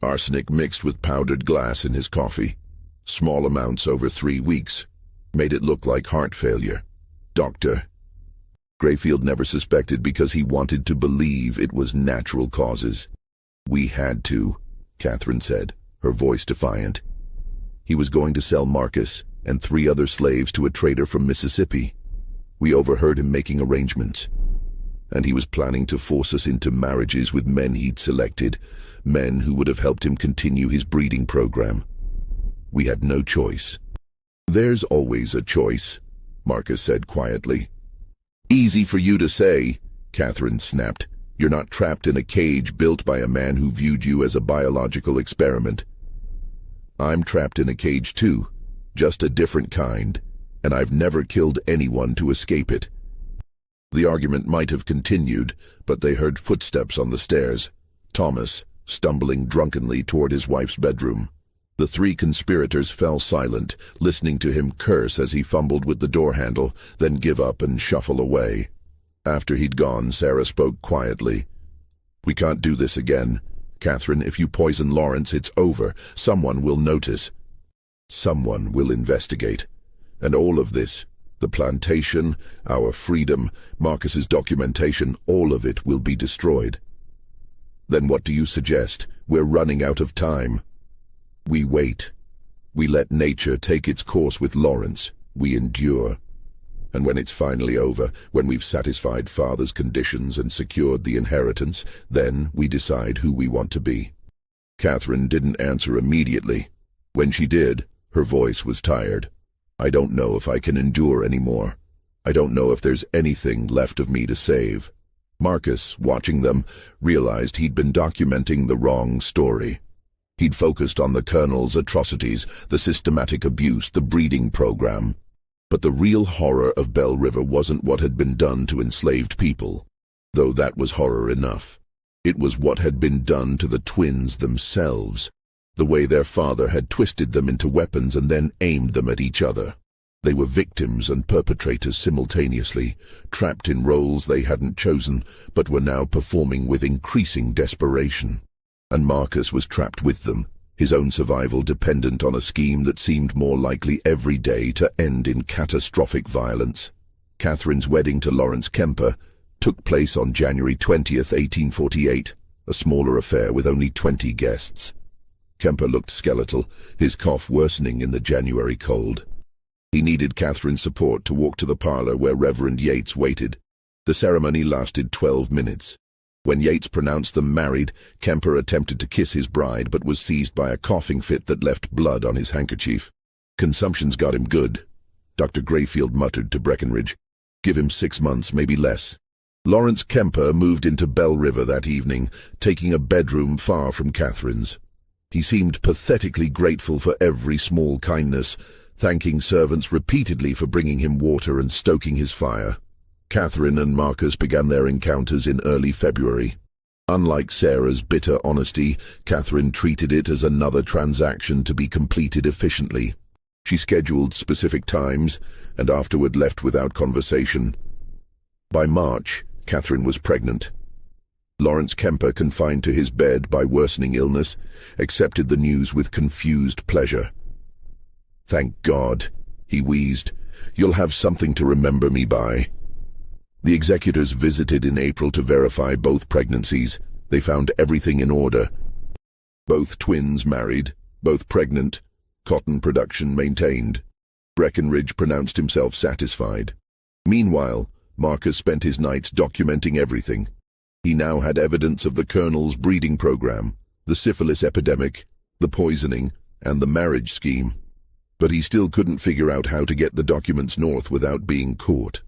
"Arsenic mixed with powdered glass in his coffee. Small amounts over 3 weeks. Made it look like heart failure. Doctor." Grayfield never suspected because he wanted to believe it was natural causes. "We had to," Catherine said, her voice defiant. "He was going to sell Marcus and 3 other slaves to a trader from Mississippi. We overheard him making arrangements. And he was planning to force us into marriages with men he'd selected, men who would have helped him continue his breeding program. We had no choice." "There's always a choice," Marcus said quietly. "Easy for you to say," Catherine snapped. "You're not trapped in a cage built by a man who viewed you as a biological experiment." "I'm trapped in a cage too, just a different kind, and I've never killed anyone to escape it." The argument might have continued, but they heard footsteps on the stairs. Thomas, stumbling drunkenly toward his wife's bedroom. The 3 conspirators fell silent, listening to him curse as he fumbled with the door handle, then give up and shuffle away. After he'd gone, Sarah spoke quietly. "We can't do this again. Catherine, if you poison Lawrence, it's over. Someone will notice. Someone will investigate. And all of this, The plantation, our freedom, Marcus's documentation, all of it will be destroyed. Then what do you suggest? We're running out of time. We wait. We let nature take its course with Lawrence. We endure. And when it's finally over, when we've satisfied Father's conditions and secured the inheritance, then we decide who we want to be. Catherine didn't answer immediately. When she did, her voice was tired. I don't know if I can endure anymore. I don't know if there's anything left of me to save. Marcus, watching them, realized he'd been documenting the wrong story. He'd focused on the Colonel's atrocities, the systematic abuse, the breeding program. But the real horror of Bell River wasn't what had been done to enslaved people, though that was horror enough. It was what had been done to the twins themselves, the way their father had twisted them into weapons and then aimed them at each other. They were victims and perpetrators simultaneously, trapped in roles they hadn't chosen, but were now performing with increasing desperation. And Marcus was trapped with them, his own survival dependent on a scheme that seemed more likely every day to end in catastrophic violence. Catherine's wedding to Lawrence Kemper took place on January 20th, 1848, a smaller affair with only 20 guests. Kemper looked skeletal, his cough worsening in the January cold. He needed Catherine's support to walk to the parlor where Reverend Yates waited. The ceremony lasted 12 minutes. When Yates pronounced them married, Kemper attempted to kiss his bride but was seized by a coughing fit that left blood on his handkerchief. Consumption's got him good, Dr. Grayfield muttered to Breckenridge. Give him 6 months, maybe less. Lawrence Kemper moved into Bell River that evening, taking a bedroom far from Catherine's. He seemed pathetically grateful for every small kindness, thanking servants repeatedly for bringing him water and stoking his fire. Catherine and Marcus began their encounters in early February. Unlike Sarah's bitter honesty, Catherine treated it as another transaction to be completed efficiently. She scheduled specific times, and afterward left without conversation. By March, Catherine was pregnant. Lawrence Kemper, confined to his bed by worsening illness, accepted the news with confused pleasure. "Thank God," he wheezed. "You'll have something to remember me by." The executors visited in April to verify both pregnancies. They found everything in order. Both twins married, both pregnant, cotton production maintained. Breckenridge pronounced himself satisfied. Meanwhile, Marcus spent his nights documenting everything. He now had evidence of the Colonel's breeding program, the syphilis epidemic, the poisoning, and the marriage scheme. But he still couldn't figure out how to get the documents north without being caught.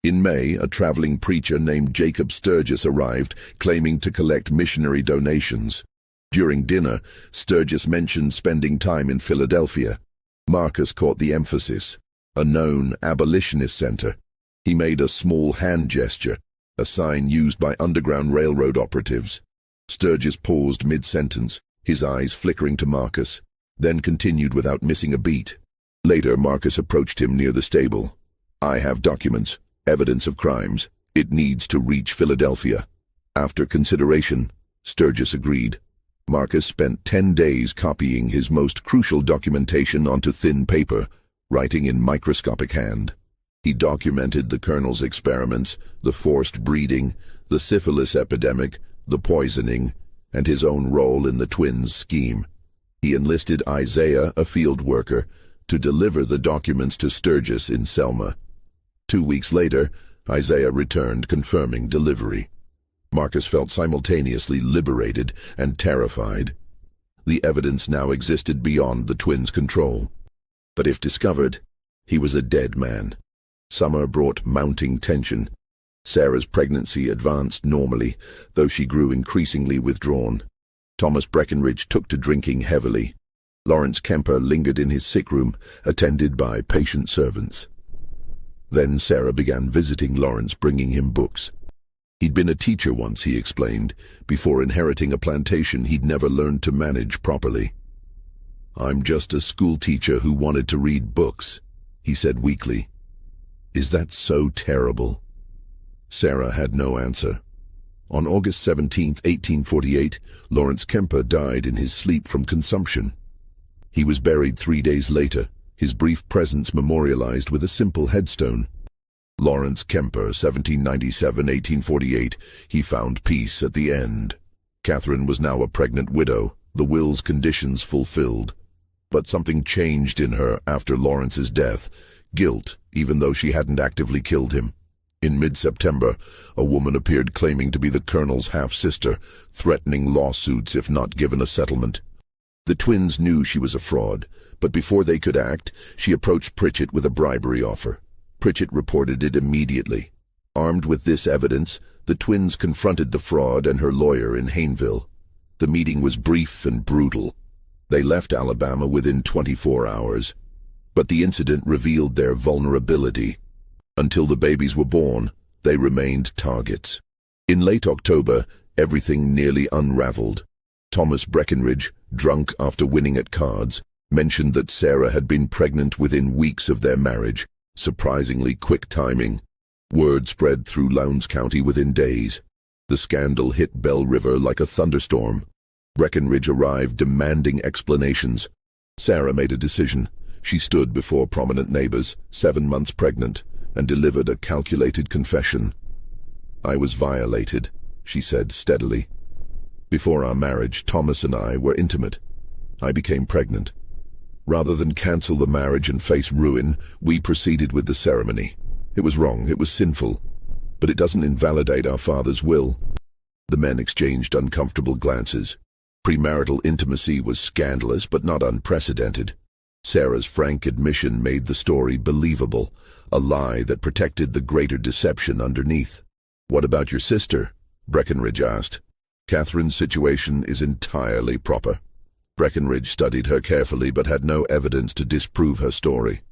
In May, a traveling preacher named Jacob Sturgis arrived, claiming to collect missionary donations. During dinner, Sturgis mentioned spending time in Philadelphia. Marcus caught the emphasis, a known abolitionist center. He made a small hand gesture, a sign used by Underground Railroad operatives. Sturgis paused mid-sentence, his eyes flickering to Marcus, then continued without missing a beat. Later, Marcus approached him near the stable. "I have documents. Evidence of crimes. It needs to reach Philadelphia." After consideration, Sturgis agreed. Marcus spent 10 days copying his most crucial documentation onto thin paper, writing in microscopic hand. He documented the Colonel's experiments, the forced breeding, the syphilis epidemic, the poisoning, and his own role in the twins' scheme. He enlisted Isaiah, a field worker, to deliver the documents to Sturgis in Selma. 2 weeks later, Isaiah returned, confirming delivery. Marcus felt simultaneously liberated and terrified. The evidence now existed beyond the twins' control. But if discovered, he was a dead man. Summer brought mounting tension. Sarah's pregnancy advanced normally, though she grew increasingly withdrawn. Thomas Breckenridge took to drinking heavily. Lawrence Kemper lingered in his sick room, attended by patient servants. Then Sarah began visiting Lawrence, bringing him books. He'd been a teacher once, he explained. Before inheriting a plantation, he'd never learned to manage properly. "I'm just a school teacher who wanted to read books," he said weakly. "Is that so terrible?" Sarah had no answer. On August 17, 1848, Lawrence Kemper died in his sleep from consumption. He was buried 3 days later, his brief presence memorialized with a simple headstone. Lawrence Kemper, 1797–1848, he found peace at the end. Catherine was now a pregnant widow, the will's conditions fulfilled. But something changed in her after Lawrence's death, guilt, even though she hadn't actively killed him. In mid-September, a woman appeared claiming to be the colonel's half-sister, threatening lawsuits if not given a settlement. The twins knew she was a fraud, but before they could act, she approached Pritchett with a bribery offer. Pritchett reported it immediately. Armed with this evidence, the twins confronted the fraud and her lawyer in Hayneville. The meeting was brief and brutal. They left Alabama within 24 hours. But the incident revealed their vulnerability. Until the babies were born, they remained targets. In late October, everything nearly unraveled. Thomas Breckinridge, drunk after winning at cards, mentioned that Sarah had been pregnant within weeks of their marriage. Surprisingly quick timing. Word spread through Lowndes County within days. The scandal hit Bell River like a thunderstorm. Breckinridge arrived demanding explanations. Sarah made a decision. She stood before prominent neighbors, 7 months pregnant, and delivered a calculated confession. "I was violated," she said steadily. "Before our marriage, Thomas and I were intimate. I became pregnant. Rather than cancel the marriage and face ruin, we proceeded with the ceremony. It was wrong, it was sinful, but it doesn't invalidate our father's will." The men exchanged uncomfortable glances. Premarital intimacy was scandalous but not unprecedented. Sarah's frank admission made the story believable, a lie that protected the greater deception underneath. "What about your sister?" Breckinridge asked. "Catherine's situation is entirely proper." Breckinridge studied her carefully but had no evidence to disprove her story.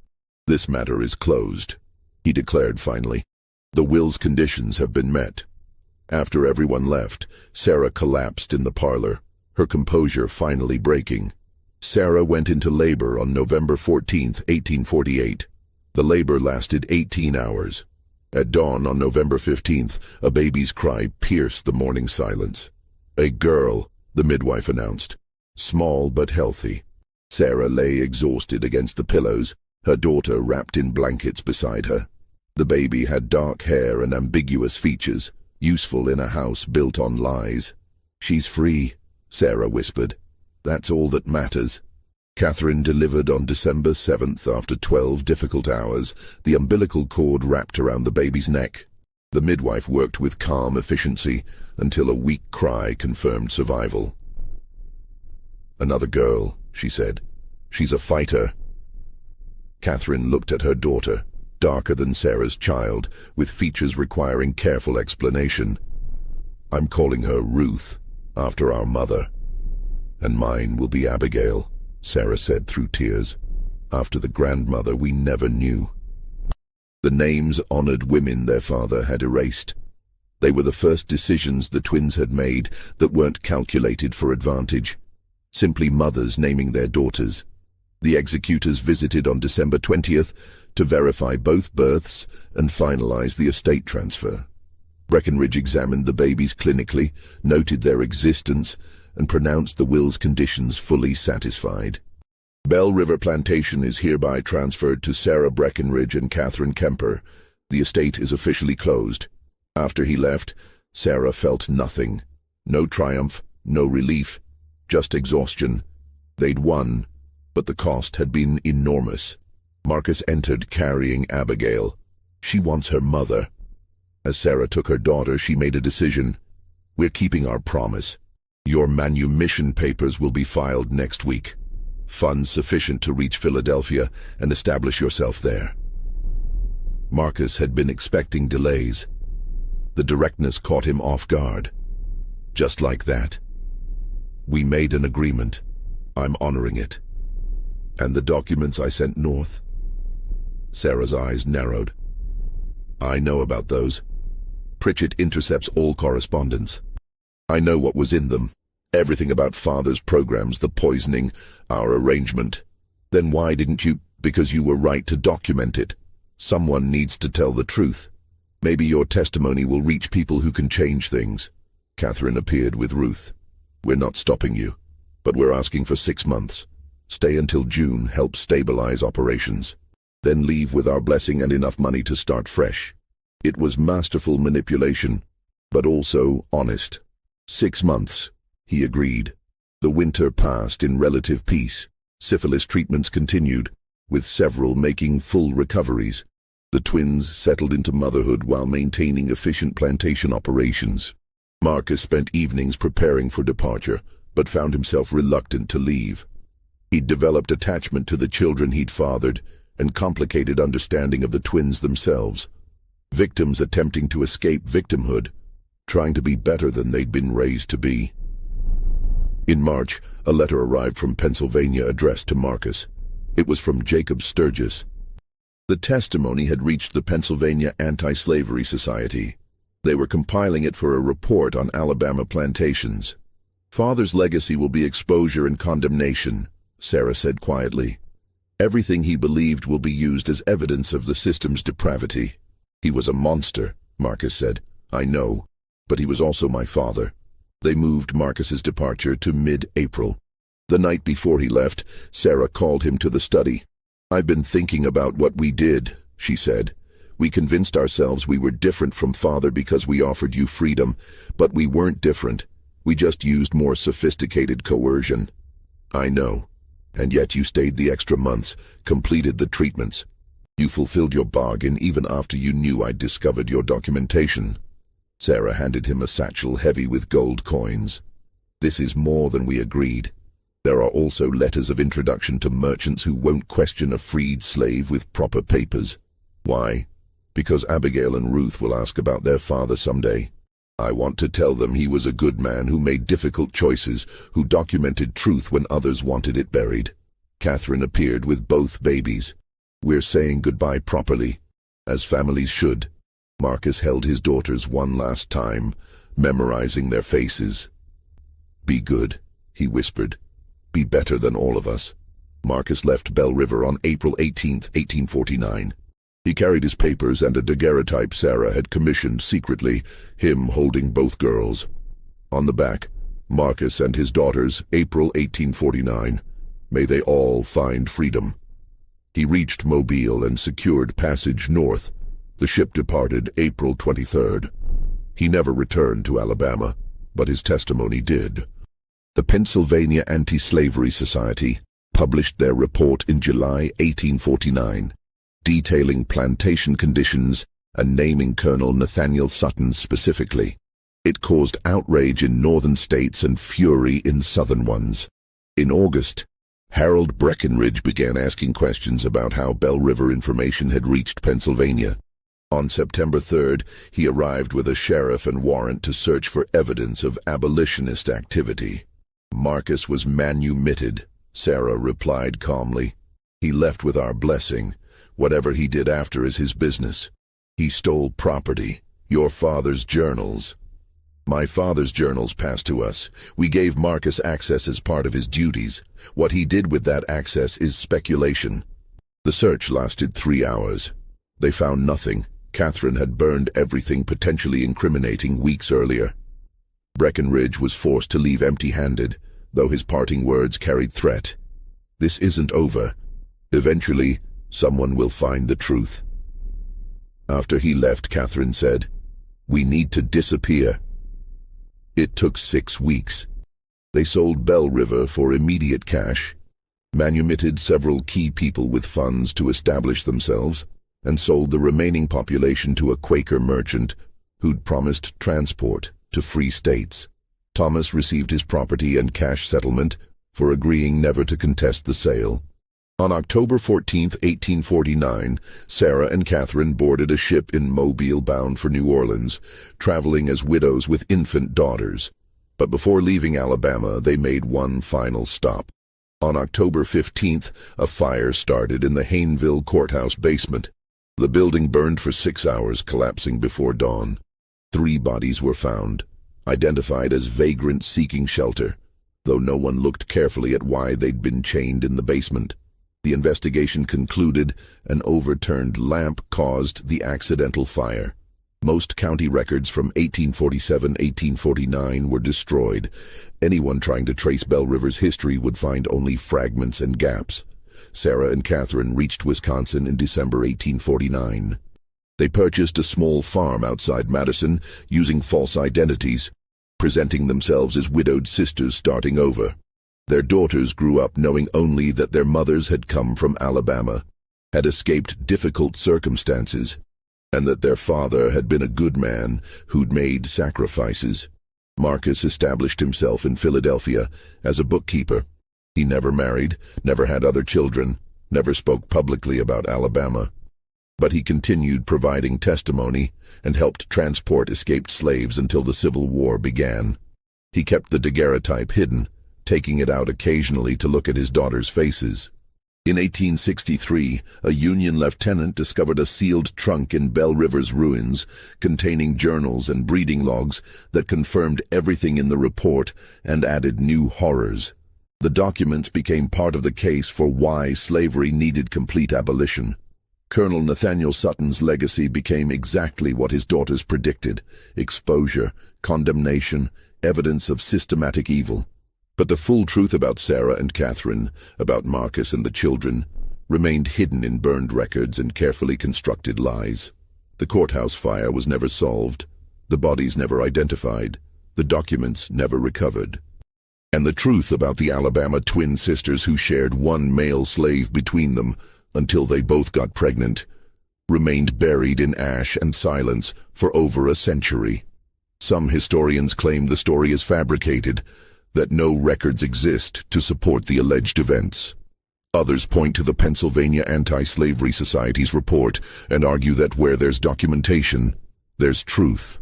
"This matter is closed," he declared finally. "The will's conditions have been met." After everyone left, Sarah collapsed in the parlor, her composure finally breaking. Sarah went into labor on November 14, 1848. The labor lasted 18 hours. At dawn on November 15th, a baby's cry pierced the morning silence. "A girl," the midwife announced. "Small but healthy." Sarah lay exhausted against the pillows, her daughter wrapped in blankets beside her. The baby had dark hair and ambiguous features, useful in a house built on lies. "She's free," Sarah whispered. "That's all that matters." Catherine delivered on December 7th after 12 difficult hours, the umbilical cord wrapped around the baby's neck. The midwife worked with calm efficiency until a weak cry confirmed survival. "Another girl," she said. "She's a fighter." Catherine looked at her daughter, darker than Sarah's child, with features requiring careful explanation. "I'm calling her Ruth, after our mother. And mine will be Abigail," Sarah said through tears, "after the grandmother we never knew." The names honored women their father had erased. They were the first decisions the twins had made that weren't calculated for advantage. Simply mothers naming their daughters. The executors visited on December 20th to verify both births and finalize the estate transfer. Breckinridge examined the babies clinically, noted their existence, and pronounced the will's conditions fully satisfied. Bell River Plantation is hereby transferred to Sarah Breckinridge and Catherine Kemper. The estate is officially closed. After he left, Sarah felt nothing. No triumph, no relief, just exhaustion. They'd won, but the cost had been enormous. Marcus entered carrying Abigail. She wants her mother. As Sarah took her daughter, she made a decision. "We're keeping our promise. Your manumission papers will be filed next week. Funds sufficient to reach Philadelphia and establish yourself there." Marcus had been expecting delays. The directness caught him off guard. Just like that. "We made an agreement. I'm honoring it." "And the documents I sent north?" Sarah's eyes narrowed. "I know about those. Pritchett intercepts all correspondence. I know what was in them. Everything about Father's programs, the poisoning, our arrangement. Then why didn't you? Because you were right to document it. Someone needs to tell the truth. Maybe your testimony will reach people who can change things." Catherine appeared with Ruth. "We're not stopping you, but we're asking for 6 months. Stay until June, help stabilize operations. Then leave with our blessing and enough money to start fresh. It was masterful manipulation, but also honest. 6 months, he agreed. The winter passed in relative peace. Syphilis treatments continued, with several making full recoveries. The twins settled into motherhood while maintaining efficient plantation operations. Marcus spent evenings preparing for departure, but found himself reluctant to leave. He'd developed attachment to the children he'd fathered, and complicated understanding of the twins themselves. Victims attempting to escape victimhood, trying to be better than they'd been raised to be. In March, a letter arrived from Pennsylvania addressed to Marcus. It was from Jacob Sturgis. The testimony had reached the Pennsylvania Anti-Slavery Society. They were compiling it for a report on Alabama plantations. "Father's legacy will be exposure and condemnation," Sarah said quietly. "Everything he believed will be used as evidence of the system's depravity." "He was a monster," Marcus said. "I know, but he was also my father." They moved Marcus's departure to mid-April. The night before he left, Sarah called him to the study. "I've been thinking about what we did," she said. "We convinced ourselves we were different from Father because we offered you freedom, but we weren't different. We just used more sophisticated coercion." "I know. And yet you stayed the extra months, completed the treatments. You fulfilled your bargain even after you knew I'd discovered your documentation." Sarah handed him a satchel heavy with gold coins. "This is more than we agreed. There are also letters of introduction to merchants who won't question a freed slave with proper papers. Why? Because Abigail and Ruth will ask about their father someday. I want to tell them he was a good man who made difficult choices, who documented truth when others wanted it buried." Catherine appeared with both babies. "We're saying goodbye properly, as families should." Marcus held his daughters one last time, memorizing their faces. "Be good," he whispered. "Be better than all of us." Marcus left Bell River on April 18, 1849. He carried his papers and a daguerreotype Sarah had commissioned secretly, him holding both girls. On the back, Marcus and his daughters, April 1849. May they all find freedom. He reached Mobile and secured passage north. The ship departed April 23rd. He never returned to Alabama, but his testimony did. The Pennsylvania Anti-Slavery Society published their report in July 1849, detailing plantation conditions and naming Colonel Nathaniel Sutton specifically. It caused outrage in northern states and fury in southern ones. In August, Harold Breckinridge began asking questions about how Bell River information had reached Pennsylvania. On September 3rd, he arrived with a sheriff and warrant to search for evidence of abolitionist activity. "Marcus was manumitted," Sarah replied calmly. "He left with our blessing. Whatever he did after is his business. He stole property, your father's journals." "My father's journals passed to us. We gave Marcus access as part of his duties. What he did with that access is speculation." The search lasted 3 hours. They found nothing. Catherine had burned everything potentially incriminating weeks earlier. Breckinridge was forced to leave empty-handed, though his parting words carried threat. "This isn't over. Eventually, someone will find the truth." After he left, Catherine said, "We need to disappear." It took 6 weeks. They sold Bell River for immediate cash, manumitted several key people with funds to establish themselves, and sold the remaining population to a Quaker merchant who'd promised transport to free states. Thomas received his property and cash settlement for agreeing never to contest the sale. On October 14, 1849, Sarah and Catherine boarded a ship in Mobile bound for New Orleans, traveling as widows with infant daughters. But before leaving Alabama, they made one final stop. On October 15th, a fire started in the Hayneville courthouse basement. The building burned for 6 hours, collapsing before dawn. 3 bodies were found, identified as vagrants seeking shelter, though no one looked carefully at why they'd been chained in the basement. The investigation concluded an overturned lamp caused the accidental fire. Most county records from 1847-1849 were destroyed. Anyone trying to trace Belle River's history would find only fragments and gaps. Sarah and Catherine reached Wisconsin in December 1849. They purchased a small farm outside Madison using false identities, presenting themselves as widowed sisters starting over. Their daughters grew up knowing only that their mothers had come from Alabama, had escaped difficult circumstances, and that their father had been a good man who'd made sacrifices. Marcus established himself in Philadelphia as a bookkeeper. He never married, never had other children, never spoke publicly about Alabama. But he continued providing testimony and helped transport escaped slaves until the Civil War began. He kept the daguerreotype hidden, taking it out occasionally to look at his daughters' faces. In 1863, a Union lieutenant discovered a sealed trunk in Belle River's ruins containing journals and breeding logs that confirmed everything in the report and added new horrors. The documents became part of the case for why slavery needed complete abolition. Colonel Nathaniel Sutton's legacy became exactly what his daughters predicted: exposure, condemnation, evidence of systematic evil. But the full truth about Sarah and Catherine, about Marcus and the children, remained hidden in burned records and carefully constructed lies. The courthouse fire was never solved, the bodies never identified, the documents never recovered. And the truth about the Alabama twin sisters who shared one male slave between them until they both got pregnant remained buried in ash and silence for over a century. Some historians claim the story is fabricated, that no records exist to support the alleged events. Others point to the Pennsylvania Anti-Slavery Society's report and argue that where there's documentation, there's truth.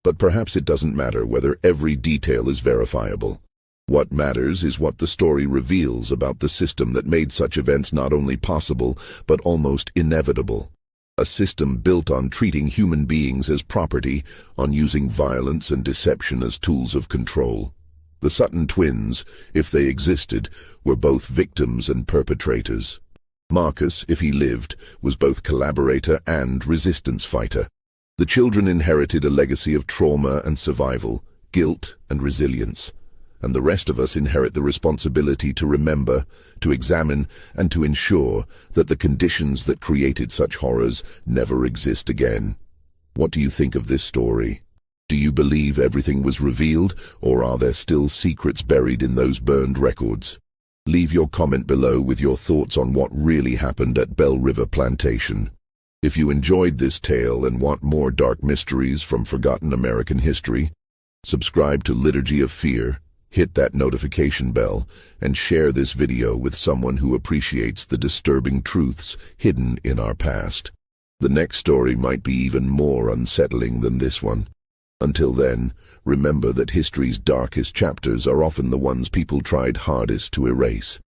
But perhaps it doesn't matter whether every detail is verifiable. What matters is what the story reveals about the system that made such events not only possible, but almost inevitable. A system built on treating human beings as property, on using violence and deception as tools of control. The Sutton twins, if they existed, were both victims and perpetrators. Marcus, if he lived, was both collaborator and resistance fighter. The children inherited a legacy of trauma and survival, guilt and resilience. And the rest of us inherit the responsibility to remember, to examine, and to ensure that the conditions that created such horrors never exist again. What do you think of this story? Do you believe everything was revealed, or are there still secrets buried in those burned records? Leave your comment below with your thoughts on what really happened at Belle River Plantation. If you enjoyed this tale and want more dark mysteries from forgotten American history, subscribe to Liturgy of Fear, hit that notification bell, and share this video with someone who appreciates the disturbing truths hidden in our past. The next story might be even more unsettling than this one. Until then, remember that history's darkest chapters are often the ones people tried hardest to erase.